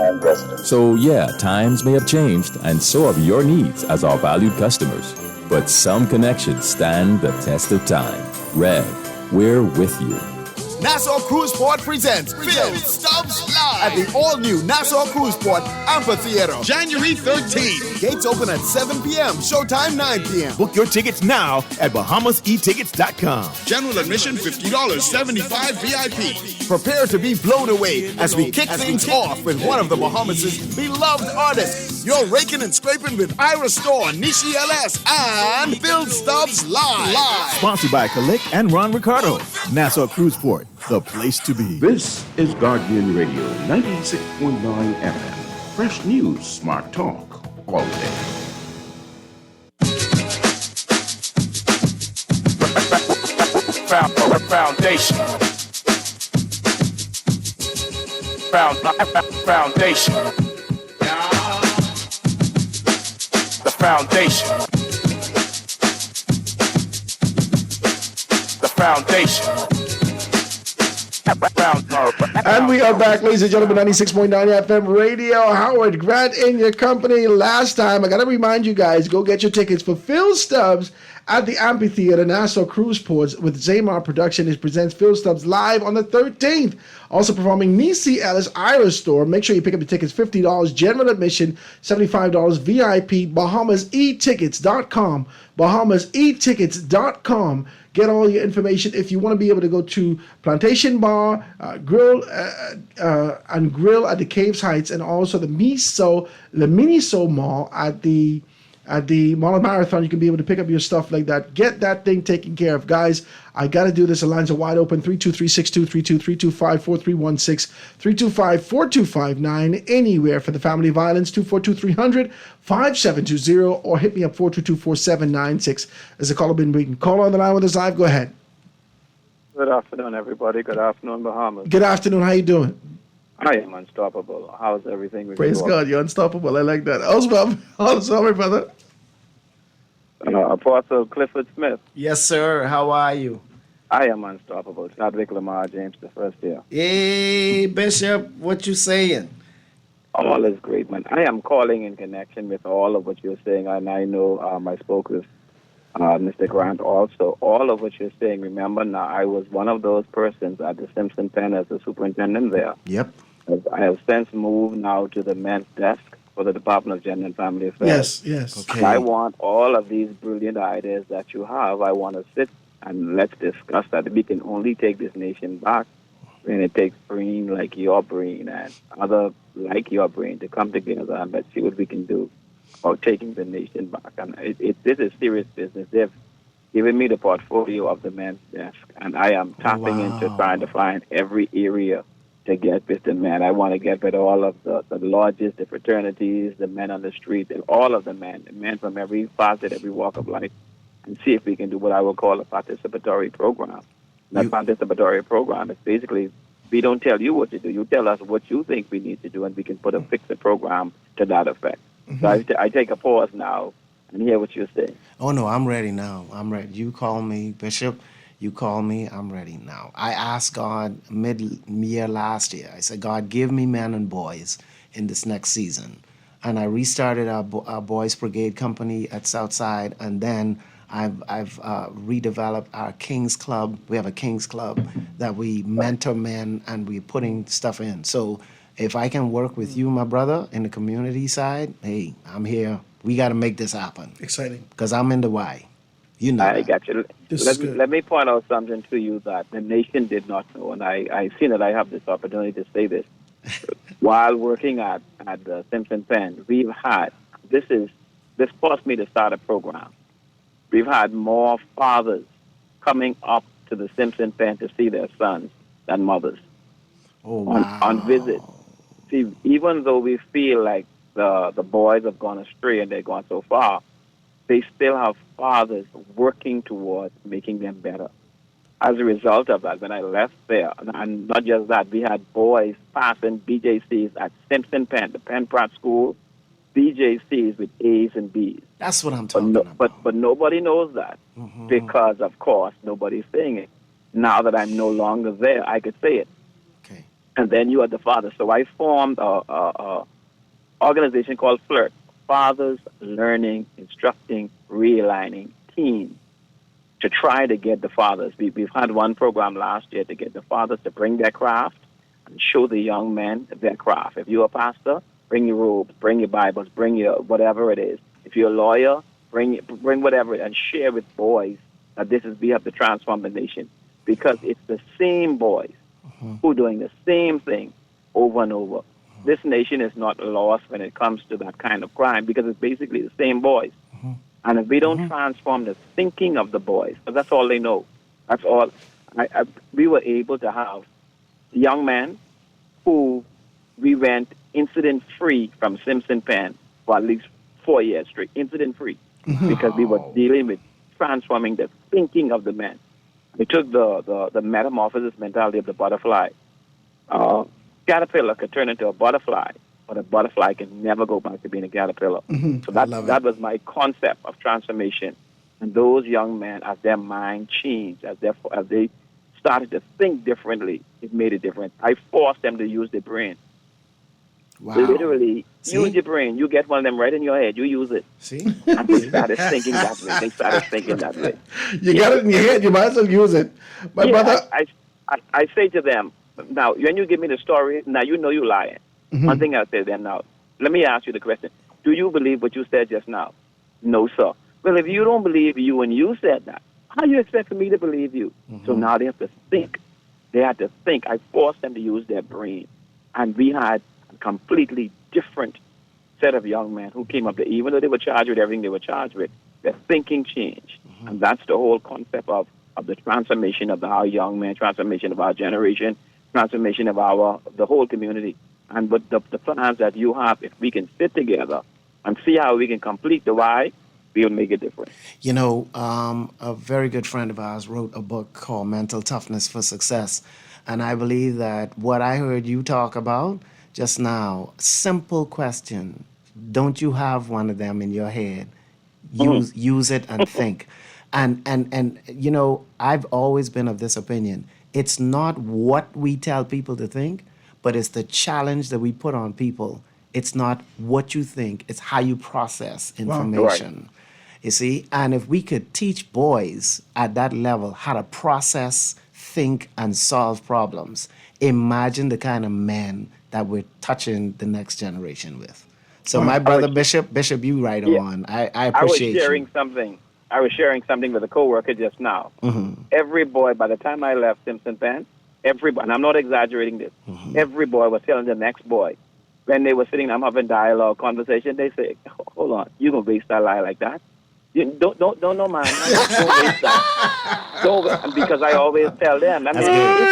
I'm resident. So yeah, times may have changed, and so have your needs as our valued customers. But some connections stand the test of time. Rev, we're with you. Nassau Cruise Port presents Phil Stubbs Live at the all-new Nassau Cruise Port Amphitheater, January 13th. Gates open at 7 p.m., showtime 9 p.m. Book your tickets now at BahamasEtickets.com. General admission $50, 75 VIP. Prepare to be blown away as we kick things off with one of the Bahamas' beloved artists. You're raking and scraping with Ira Store, Nishi LS, and Phil Stubbs Live. Sponsored by Kalik and Ron Ricardo. Nassau Cruise Port, the place to be. This is Guardian Radio 96.9 FM. Fresh news, smart talk, all day. Foundation. Foundation. The foundation. The foundation. And we are back, ladies and gentlemen, 96.9 FM radio. Howard Grant in your company. Last time, I got to remind you guys, go get your tickets for Phil Stubbs at the Amphitheater, Nassau Cruise Ports with Zamar Production. It presents Phil Stubbs live on the 13th. Also performing Nisi Ellis, Ira Store. Make sure you pick up the tickets, $50, general admission, $75 VIP, BahamasEtickets.com, BahamasEtickets.com. Get all your information if you want to be able to go to Plantation Bar, Grill and Grill at the Caves Heights, and also the Miniso Mall at the Mall of Marathon. You can be able to pick up your stuff like that. Get that thing taken care of. Guys, I got to do this. The lines are wide open. 323-6232, 325-4316, 325-4259. Anywhere for the family violence, 242-300-5720, or hit me up 422-4796. There's a caller been waiting. Caller on the line with us live. Go ahead. Good afternoon, everybody. Good afternoon, Bahamas. Good afternoon. How you doing? I am unstoppable. How's everything with Praise you? God, you're unstoppable. I like that. Oswald, my brother. Apostle Clifford Smith. Yes, sir. How are you? I am unstoppable. Chadwick Lamar James, the first year. Hey, Bishop, what you saying? All is great, man. I am calling in connection with all of what you're saying, and I know I spoke with Mr. Grant also. All of what you're saying, remember now, I was one of those persons at the Simpson Pen as the superintendent there. Yep. I have since moved now to the men's desk for the Department of Gender and Family Affairs. Yes. Okay. I want all of these brilliant ideas that you have. I want to sit and let's discuss that. We can only take this nation back when it takes brain like your brain and other like your brain to come together and let's see what we can do about taking the nation back. And this is serious business. They've given me the portfolio of the men's desk, and I am tapping into trying to find every area to get with the men. I want to get with all of the lodges, the fraternities, the men on the street, and all of the men from every facet, every walk of life, and see if we can do what I would call a participatory program. That participatory program is basically, we don't tell you what to do. You tell us what you think we need to do, and we can fix a program to that effect. Mm-hmm. So I take a pause now and hear what you're saying. Oh, no, I'm ready now. I'm ready. You call me, Bishop. You call me, I'm ready now. I asked God mid-year last year. I said, God, give me men and boys in this next season. And I restarted our Boys Brigade company at Southside, and then I've redeveloped our Kings Club. We have a Kings Club that we mentor men, and we're putting stuff in. So if I can work with you, my brother, in the community side, hey, I'm here. We got to make this happen. Exciting. Because I'm in the Y. You know. I got you. This is good. Let me point out something to you that the nation did not know, and I see that I have this opportunity to say this. While working at the Simpson Pen, we've had, this forced me to start a program. We've had more fathers coming up to the Simpson Pen to see their sons than mothers on visit. See, even though we feel like the boys have gone astray and they've gone so far, they still have fathers working towards making them better. As a result of that, when I left there, and not just that, we had boys passing BJCs at Simpson Pen, the Penn Pratt School, BJCs with A's and B's. That's what I'm talking about. But nobody knows that because, of course, nobody's saying it. Now that I'm no longer there, I could say it. Okay. And then you are the father. So I formed a organization called FLIRT, Fathers Learning, Instructing, Realigning Teams, to try to get the fathers. We've had one program last year to get the fathers to bring their craft and show the young men their craft. If you're a pastor, bring your robes, bring your Bibles, bring your whatever it is. If you're a lawyer, bring whatever, and share with boys that we have to transform the nation. Because it's the same boys who are doing the same thing over and over. This nation is not lost when it comes to that kind of crime because it's basically the same boys. And if we don't transform the thinking of the boys, because that's all they know, that's all. We were able to have young men who we went incident-free from Simpson Pen for at least 4 years straight, incident-free, because we were dealing with transforming the thinking of the men. We took the metamorphosis mentality of the butterfly. Caterpillar could turn into a butterfly, but a butterfly can never go back to being a caterpillar. So that was my concept of transformation. And those young men, as their mind changed, as they started to think differently, it made a difference. I forced them to use their brain. Wow. Literally, use your brain. You get one of them right in your head. You use it. See? And they started thinking that way. They started thinking that way. You got it in your head. You might as well use it. My brother. I say to them, now, when you give me the story, now you know you're lying. One thing I say to them now, let me ask you the question. Do you believe what you said just now? No, sir. Well, if you don't believe you and you said that, how do you expect for me to believe you? So now they have to think. They had to think. I forced them to use their brain. And we had a completely different set of young men who came up there, even though they were charged with everything they were charged with, their thinking changed. And that's the whole concept of the transformation of our young men, transformation of our generation, transformation of the whole community. And but the plans that you have, if we can sit together and see how we can complete the why, we'll make a difference. You know, a very good friend of ours wrote a book called Mental Toughness for Success. And I believe that what I heard you talk about just now, simple question, don't you have one of them in your head? Use it and think. And you know, I've always been of this opinion. It's not what we tell people to think, but it's the challenge that we put on people. It's not what you think, it's how you process information. Right. You see? And if we could teach boys at that level how to process, think, and solve problems, imagine the kind of men that we're touching the next generation with. So my brother Bishop, you right on. I appreciate you. I was sharing something with a coworker just now. Every boy, by the time I left Simpson Pen, and I'm not exaggerating this, every boy was telling the next boy, when they were sitting, I'm having dialogue, conversation, they say, hold on, you going to waste that lie like that? You don't no man. Don't waste that. Because I always tell them, if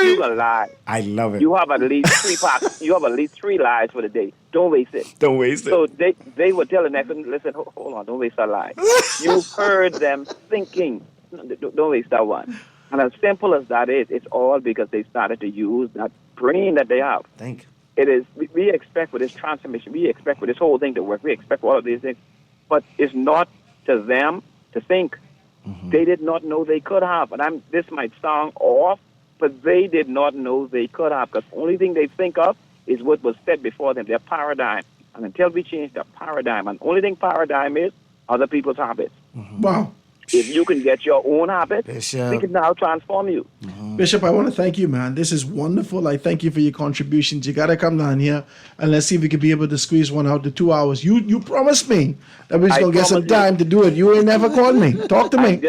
you're going to lie, I love it. You have at least three lies for the day. Don't waste it. Don't waste it. So they would tell the next one, listen, hold on, don't waste that lie. You heard them thinking, don't waste that one. And as simple as that is, it's all because they started to use that brain that they have. Thank you. It is, we expect with this transformation, we expect for this whole thing to work, we expect all of these things, but it's not to them to think. They did not know they could have. And this might sound off, but they did not know they could have, because the only thing they think of is what was said before them, their paradigm. And until we change the paradigm, and the only thing paradigm is other people's habits. Wow. If you can get your own habit, Bishop, we can now transform you. Bishop, I want to thank you, man. This is wonderful. I thank you for your contributions. You got to come down here and let's see if we can be able to squeeze one out to 2 hours. You promised me that we was going to get some time to do it. You ain't never called me. Talk to me.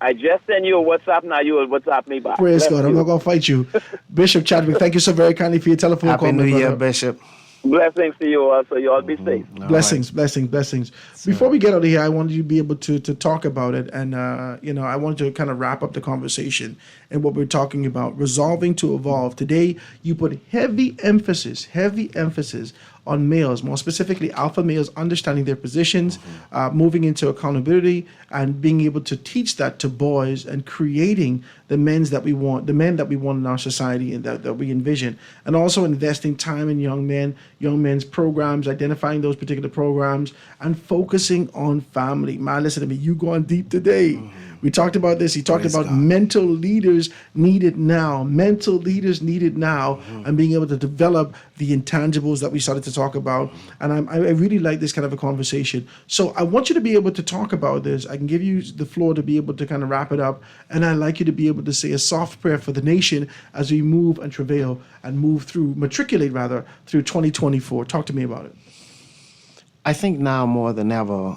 I just send you a WhatsApp now. You will WhatsApp me back. Praise Bless God. you. I'm not going to fight you. Bishop Chadwick, thank you so very kindly for your telephone Happy call. New my Year, brother. Bishop. Blessings to you also. You all be safe. Blessings. Before we get out of here, I wanted you to be able to talk about it, and I wanted to kind of wrap up the conversation and what we're talking about, resolving to evolve. Today, you put heavy emphasis on males, more specifically alpha males, understanding their positions, moving into accountability, and being able to teach that to boys and creating the men that we want in our society and that we envision, and also investing time in young men's programs, identifying those particular programs, and focusing on family. Man, listen to me, you going deep today. We talked about this. He talked about mental leaders needed now, and being able to develop the intangibles that we started to talk about. And I really like this kind of a conversation. So I want you to be able to talk about this. I can give you the floor to be able to kind of wrap it up. And I'd like you to be able to say a soft prayer for the nation as we move and travail and matriculate through 2024. Talk to me about it. I think now more than ever,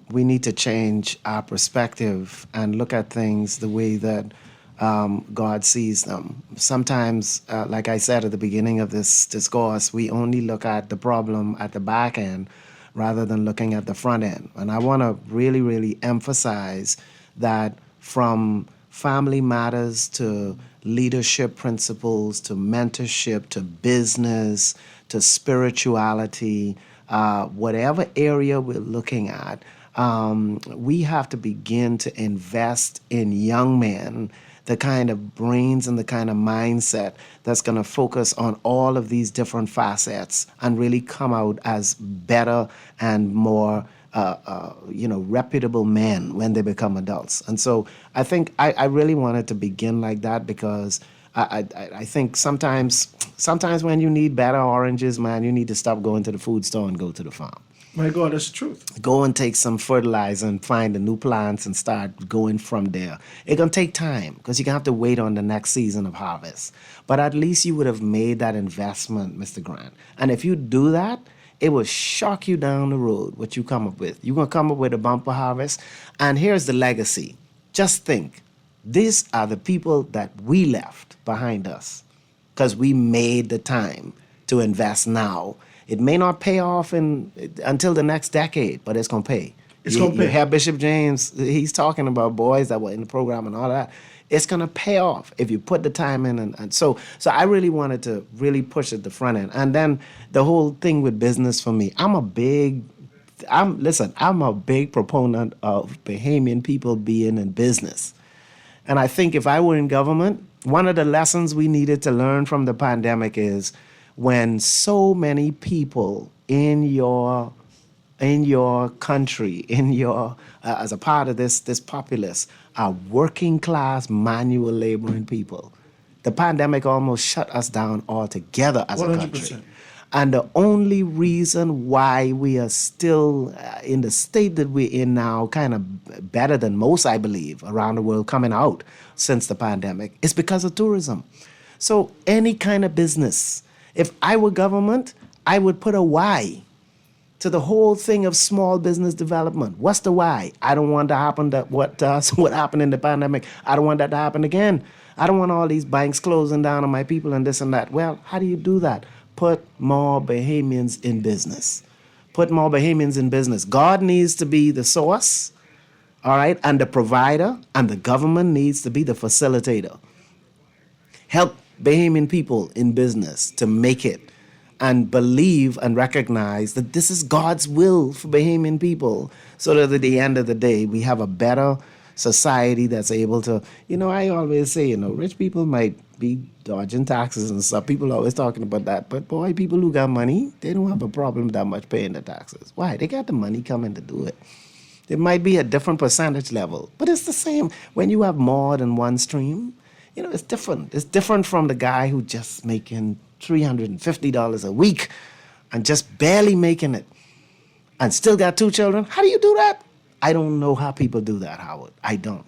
we need to change our perspective and look at things the way that God sees them. Sometimes, like I said at the beginning of this discourse, we only look at the problem at the back end rather than looking at the front end. And I want to really, really emphasize that from family matters to leadership principles to mentorship to business to spirituality, whatever area we're looking at, we have to begin to invest in young men, the kind of brains and the kind of mindset that's going to focus on all of these different facets and really come out as better and more reputable men when they become adults. And so I think I really wanted to begin like that because I think sometimes when you need better oranges, man, you need to stop going to the food store and go to the farm. My God, that's the truth. Go and take some fertilizer and find the new plants and start going from there. It's going to take time because you're going to have to wait on the next season of harvest. But at least you would have made that investment, Mr. Grant. And if you do that, it will shock you down the road what you come up with. You're going to come up with a bumper harvest. And here's the legacy. Just think. These are the people that we left behind us because we made the time to invest now. It may not pay off until the next decade, but it's going to pay. It's going to pay. You have Bishop James, he's talking about boys that were in the program and all that. It's going to pay off if you put the time in. And so I really wanted to really push at the front end. And then the whole thing with business for me, I'm a big proponent of Bahamian people being in business. And I think if I were in government, one of the lessons we needed to learn from the pandemic is when so many people in your country, as a part of this populace, are working class, manual laboring people. The pandemic almost shut us down altogether as 100%. A country. And the only reason why we are still in the state that we're in now, kind of better than most, I believe, around the world coming out since the pandemic, is because of tourism. So any kind of business, if I were government, I would put a why to the whole thing of small business development. What's the why? I don't want to happen to what happened in the pandemic. I don't want that to happen again. I don't want all these banks closing down on my people and this and that. Well, how do you do that? Put more Bahamians in business. Put more Bahamians in business. God needs to be the source, all right, and the provider, and the government needs to be the facilitator. Help Bahamian people in business to make it and believe and recognize that this is God's will for Bahamian people so that at the end of the day, we have a better society that's able to, I always say, rich people might be dodging taxes and stuff. People are always talking about that. But boy, people who got money, they don't have a problem that much paying the taxes. Why? They got the money coming to do it. It might be a different percentage level, but it's the same. When you have more than one stream, it's different. It's different from the guy who just making $350 a week and just barely making it and still got 2 children. How do you do that? I don't know how people do that, Howard. I don't.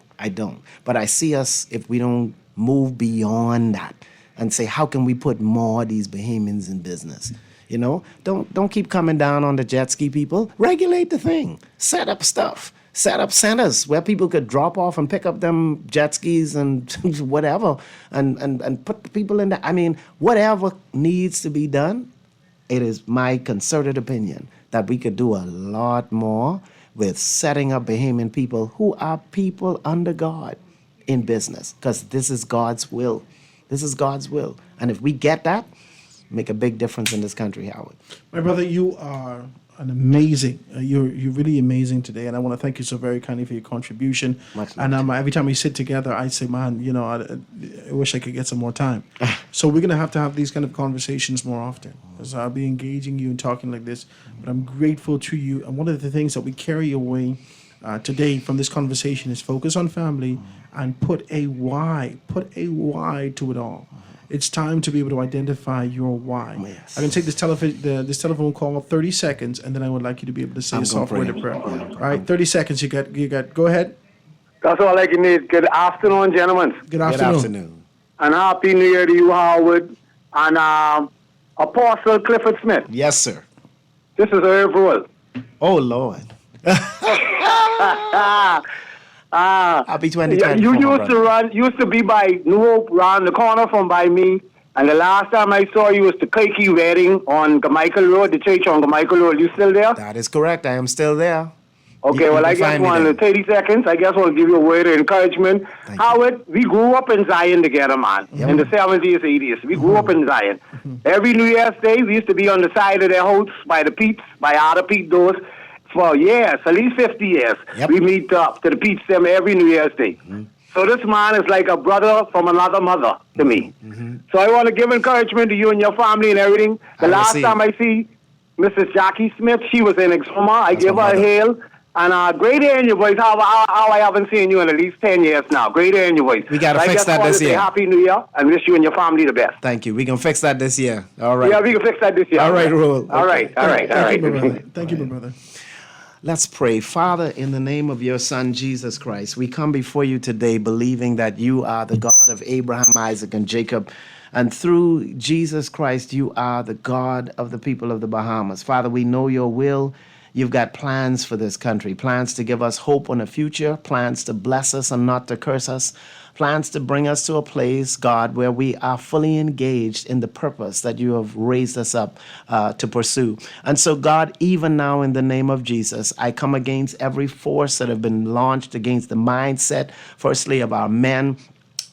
But I see us, if we don't move beyond that and say, how can we put more of these Bahamians in business? Don't keep coming down on the jet ski people. Regulate the thing. Set up stuff. Set up centers where people could drop off and pick up them jet skis and whatever, and put the people in there. I mean, whatever needs to be done, it is my concerted opinion that we could do a lot more with setting up Bahamian people who are people under God in business, because this is God's will. This is God's will. And if we get that, make a big difference in this country, Howard. My brother, you are an amazing, you're really amazing today, and I want to thank you so very kindly for your contribution. And every time we sit together, I say, man, you know, I wish I could get some more time. So we're going to have these kind of conversations more often, because I'll be engaging you and talking like this. But I'm grateful to you, and one of the things that we carry away today from this conversation is focus on family and put a why to it all. It's time to be able to identify your why. Yes. I can take this telephone call 30 seconds, and then I would like you to be able to say a soft word of prayer. All right, 30 seconds. You got. Go ahead. That's all I can need. Good afternoon, gentlemen. Good afternoon. And happy New Year to you, Howard, and Apostle Clifford Smith. Yes, sir. This is Irv Rule. Oh, Lord. Happy 2020. You used to be by New Hope, around the corner from by me. And the last time I saw you was the Keiki wedding on Gamichael Road, the church on Gamichael Road. You still there? That is correct. I am still there. Okay, well, I guess in 30 seconds, I guess I'll give you a word of encouragement. Howard, we grew up in Zion together, man, in the 70s, 80s. We grew up in Zion. Every New Year's Day, we used to be on the side of their house by the Pete's, by other Pete doors. For years, at least 50 years, we meet up to the Pete's them every New Year's Day. So this man is like a brother from another mother to me. So I want to give encouragement to you and your family and everything. The last time I see Mrs. Jackie Smith, she was in Exuma. I give her a hail. And great hearing your voice. How I haven't seen you in at least 10 years now. Great hearing your voice. We got to fix that this year. Happy New Year and wish you and your family the best. Thank you. We can fix that this year. All right. Yeah, we can fix that this year. All right, Rule. All right. Thank you, my brother. Let's pray. Father, in the name of your Son, Jesus Christ, we come before you today believing that you are the God of Abraham, Isaac, and Jacob. And through Jesus Christ, you are the God of the people of the Bahamas. Father, we know your will. You've got plans for this country, plans to give us hope on the future, plans to bless us and not to curse us, plans to bring us to a place, God, where we are fully engaged in the purpose that you have raised us up to pursue. And so, God, even now in the name of Jesus, I come against every force that have been launched against the mindset, firstly, of our men,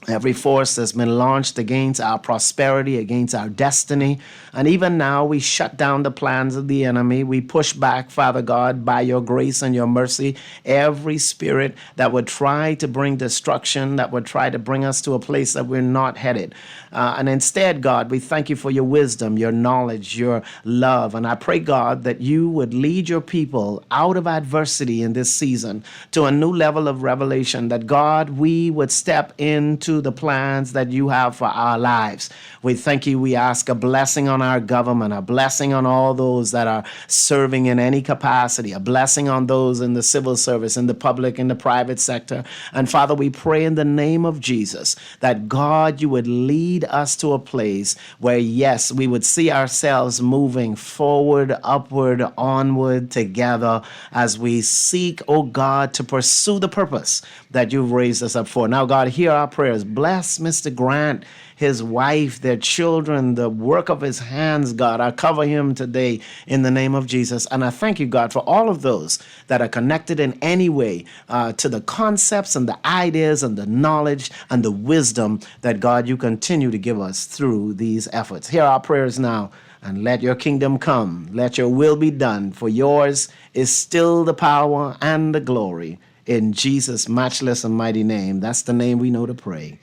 every force that's been launched against our prosperity, against our destiny. And even now, we shut down the plans of the enemy. We push back, Father God, by your grace and your mercy, every spirit that would try to bring destruction, that would try to bring us to a place that we're not headed. And instead, God, we thank you for your wisdom, your knowledge, your love. And I pray, God, that you would lead your people out of adversity in this season to a new level of revelation, that, God, we would step into the plans that you have for our lives. We thank you. We ask a blessing on our government, a blessing on all those that are serving in any capacity, a blessing on those in the civil service, in the public, in the private sector. And Father, we pray in the name of Jesus that, God, you would lead us to a place where, yes, we would see ourselves moving forward, upward, onward together as we seek, oh God, to pursue the purpose that you've raised us up for. Now, God, hear our prayers. Bless Mr. Grant, his wife, their children, the work of his hands, God. I cover him today in the name of Jesus. And I thank you, God, for all of those that are connected in any way to the concepts and the ideas and the knowledge and the wisdom that, God, you continue to give us through these efforts. Hear our prayers now. And let your kingdom come. Let your will be done. For yours is still the power and the glory. In Jesus' matchless and mighty name. That's the name we know to pray.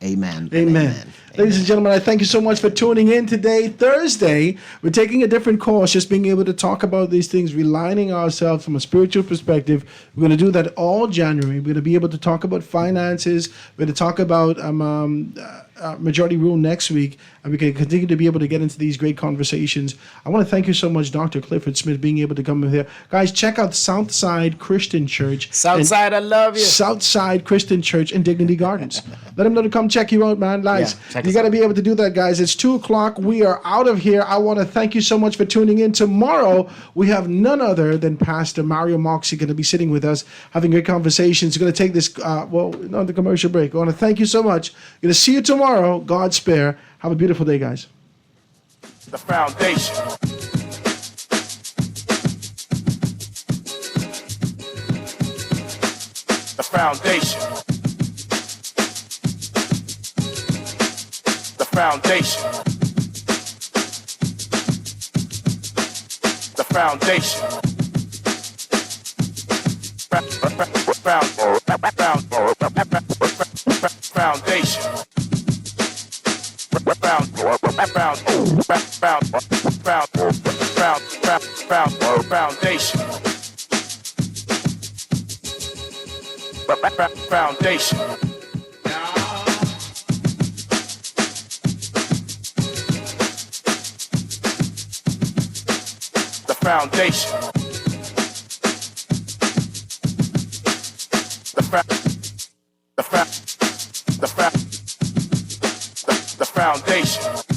Amen. Amen. Ladies and gentlemen, I thank you so much for tuning in today. Thursday, we're taking a different course, just being able to talk about these things, realigning ourselves from a spiritual perspective. We're going to do that all January. We're going to be able to talk about finances. We're going to talk about majority rule next week, and we can continue to be able to get into these great conversations. I want to thank you so much, Dr. Clifford Smith, being able to come in here. Guys, check out Southside Christian Church. Southside, I love you. Southside Christian Church in Dignity Gardens. Let them know to come check you out, man. Guys, you got to be able to do that, guys. It's 2 o'clock. We are out of here. I want to thank you so much for tuning in. Tomorrow, we have none other than Pastor Mario Moxie going to be sitting with us, having great conversations. We're going to take this, on the commercial break. I want to thank you so much. Going to see you tomorrow. God spare. Have a beautiful day, guys. The foundation. The foundation. The foundation. The foundation. Foundation. Foundation. Foundation. The foundation. The foundation.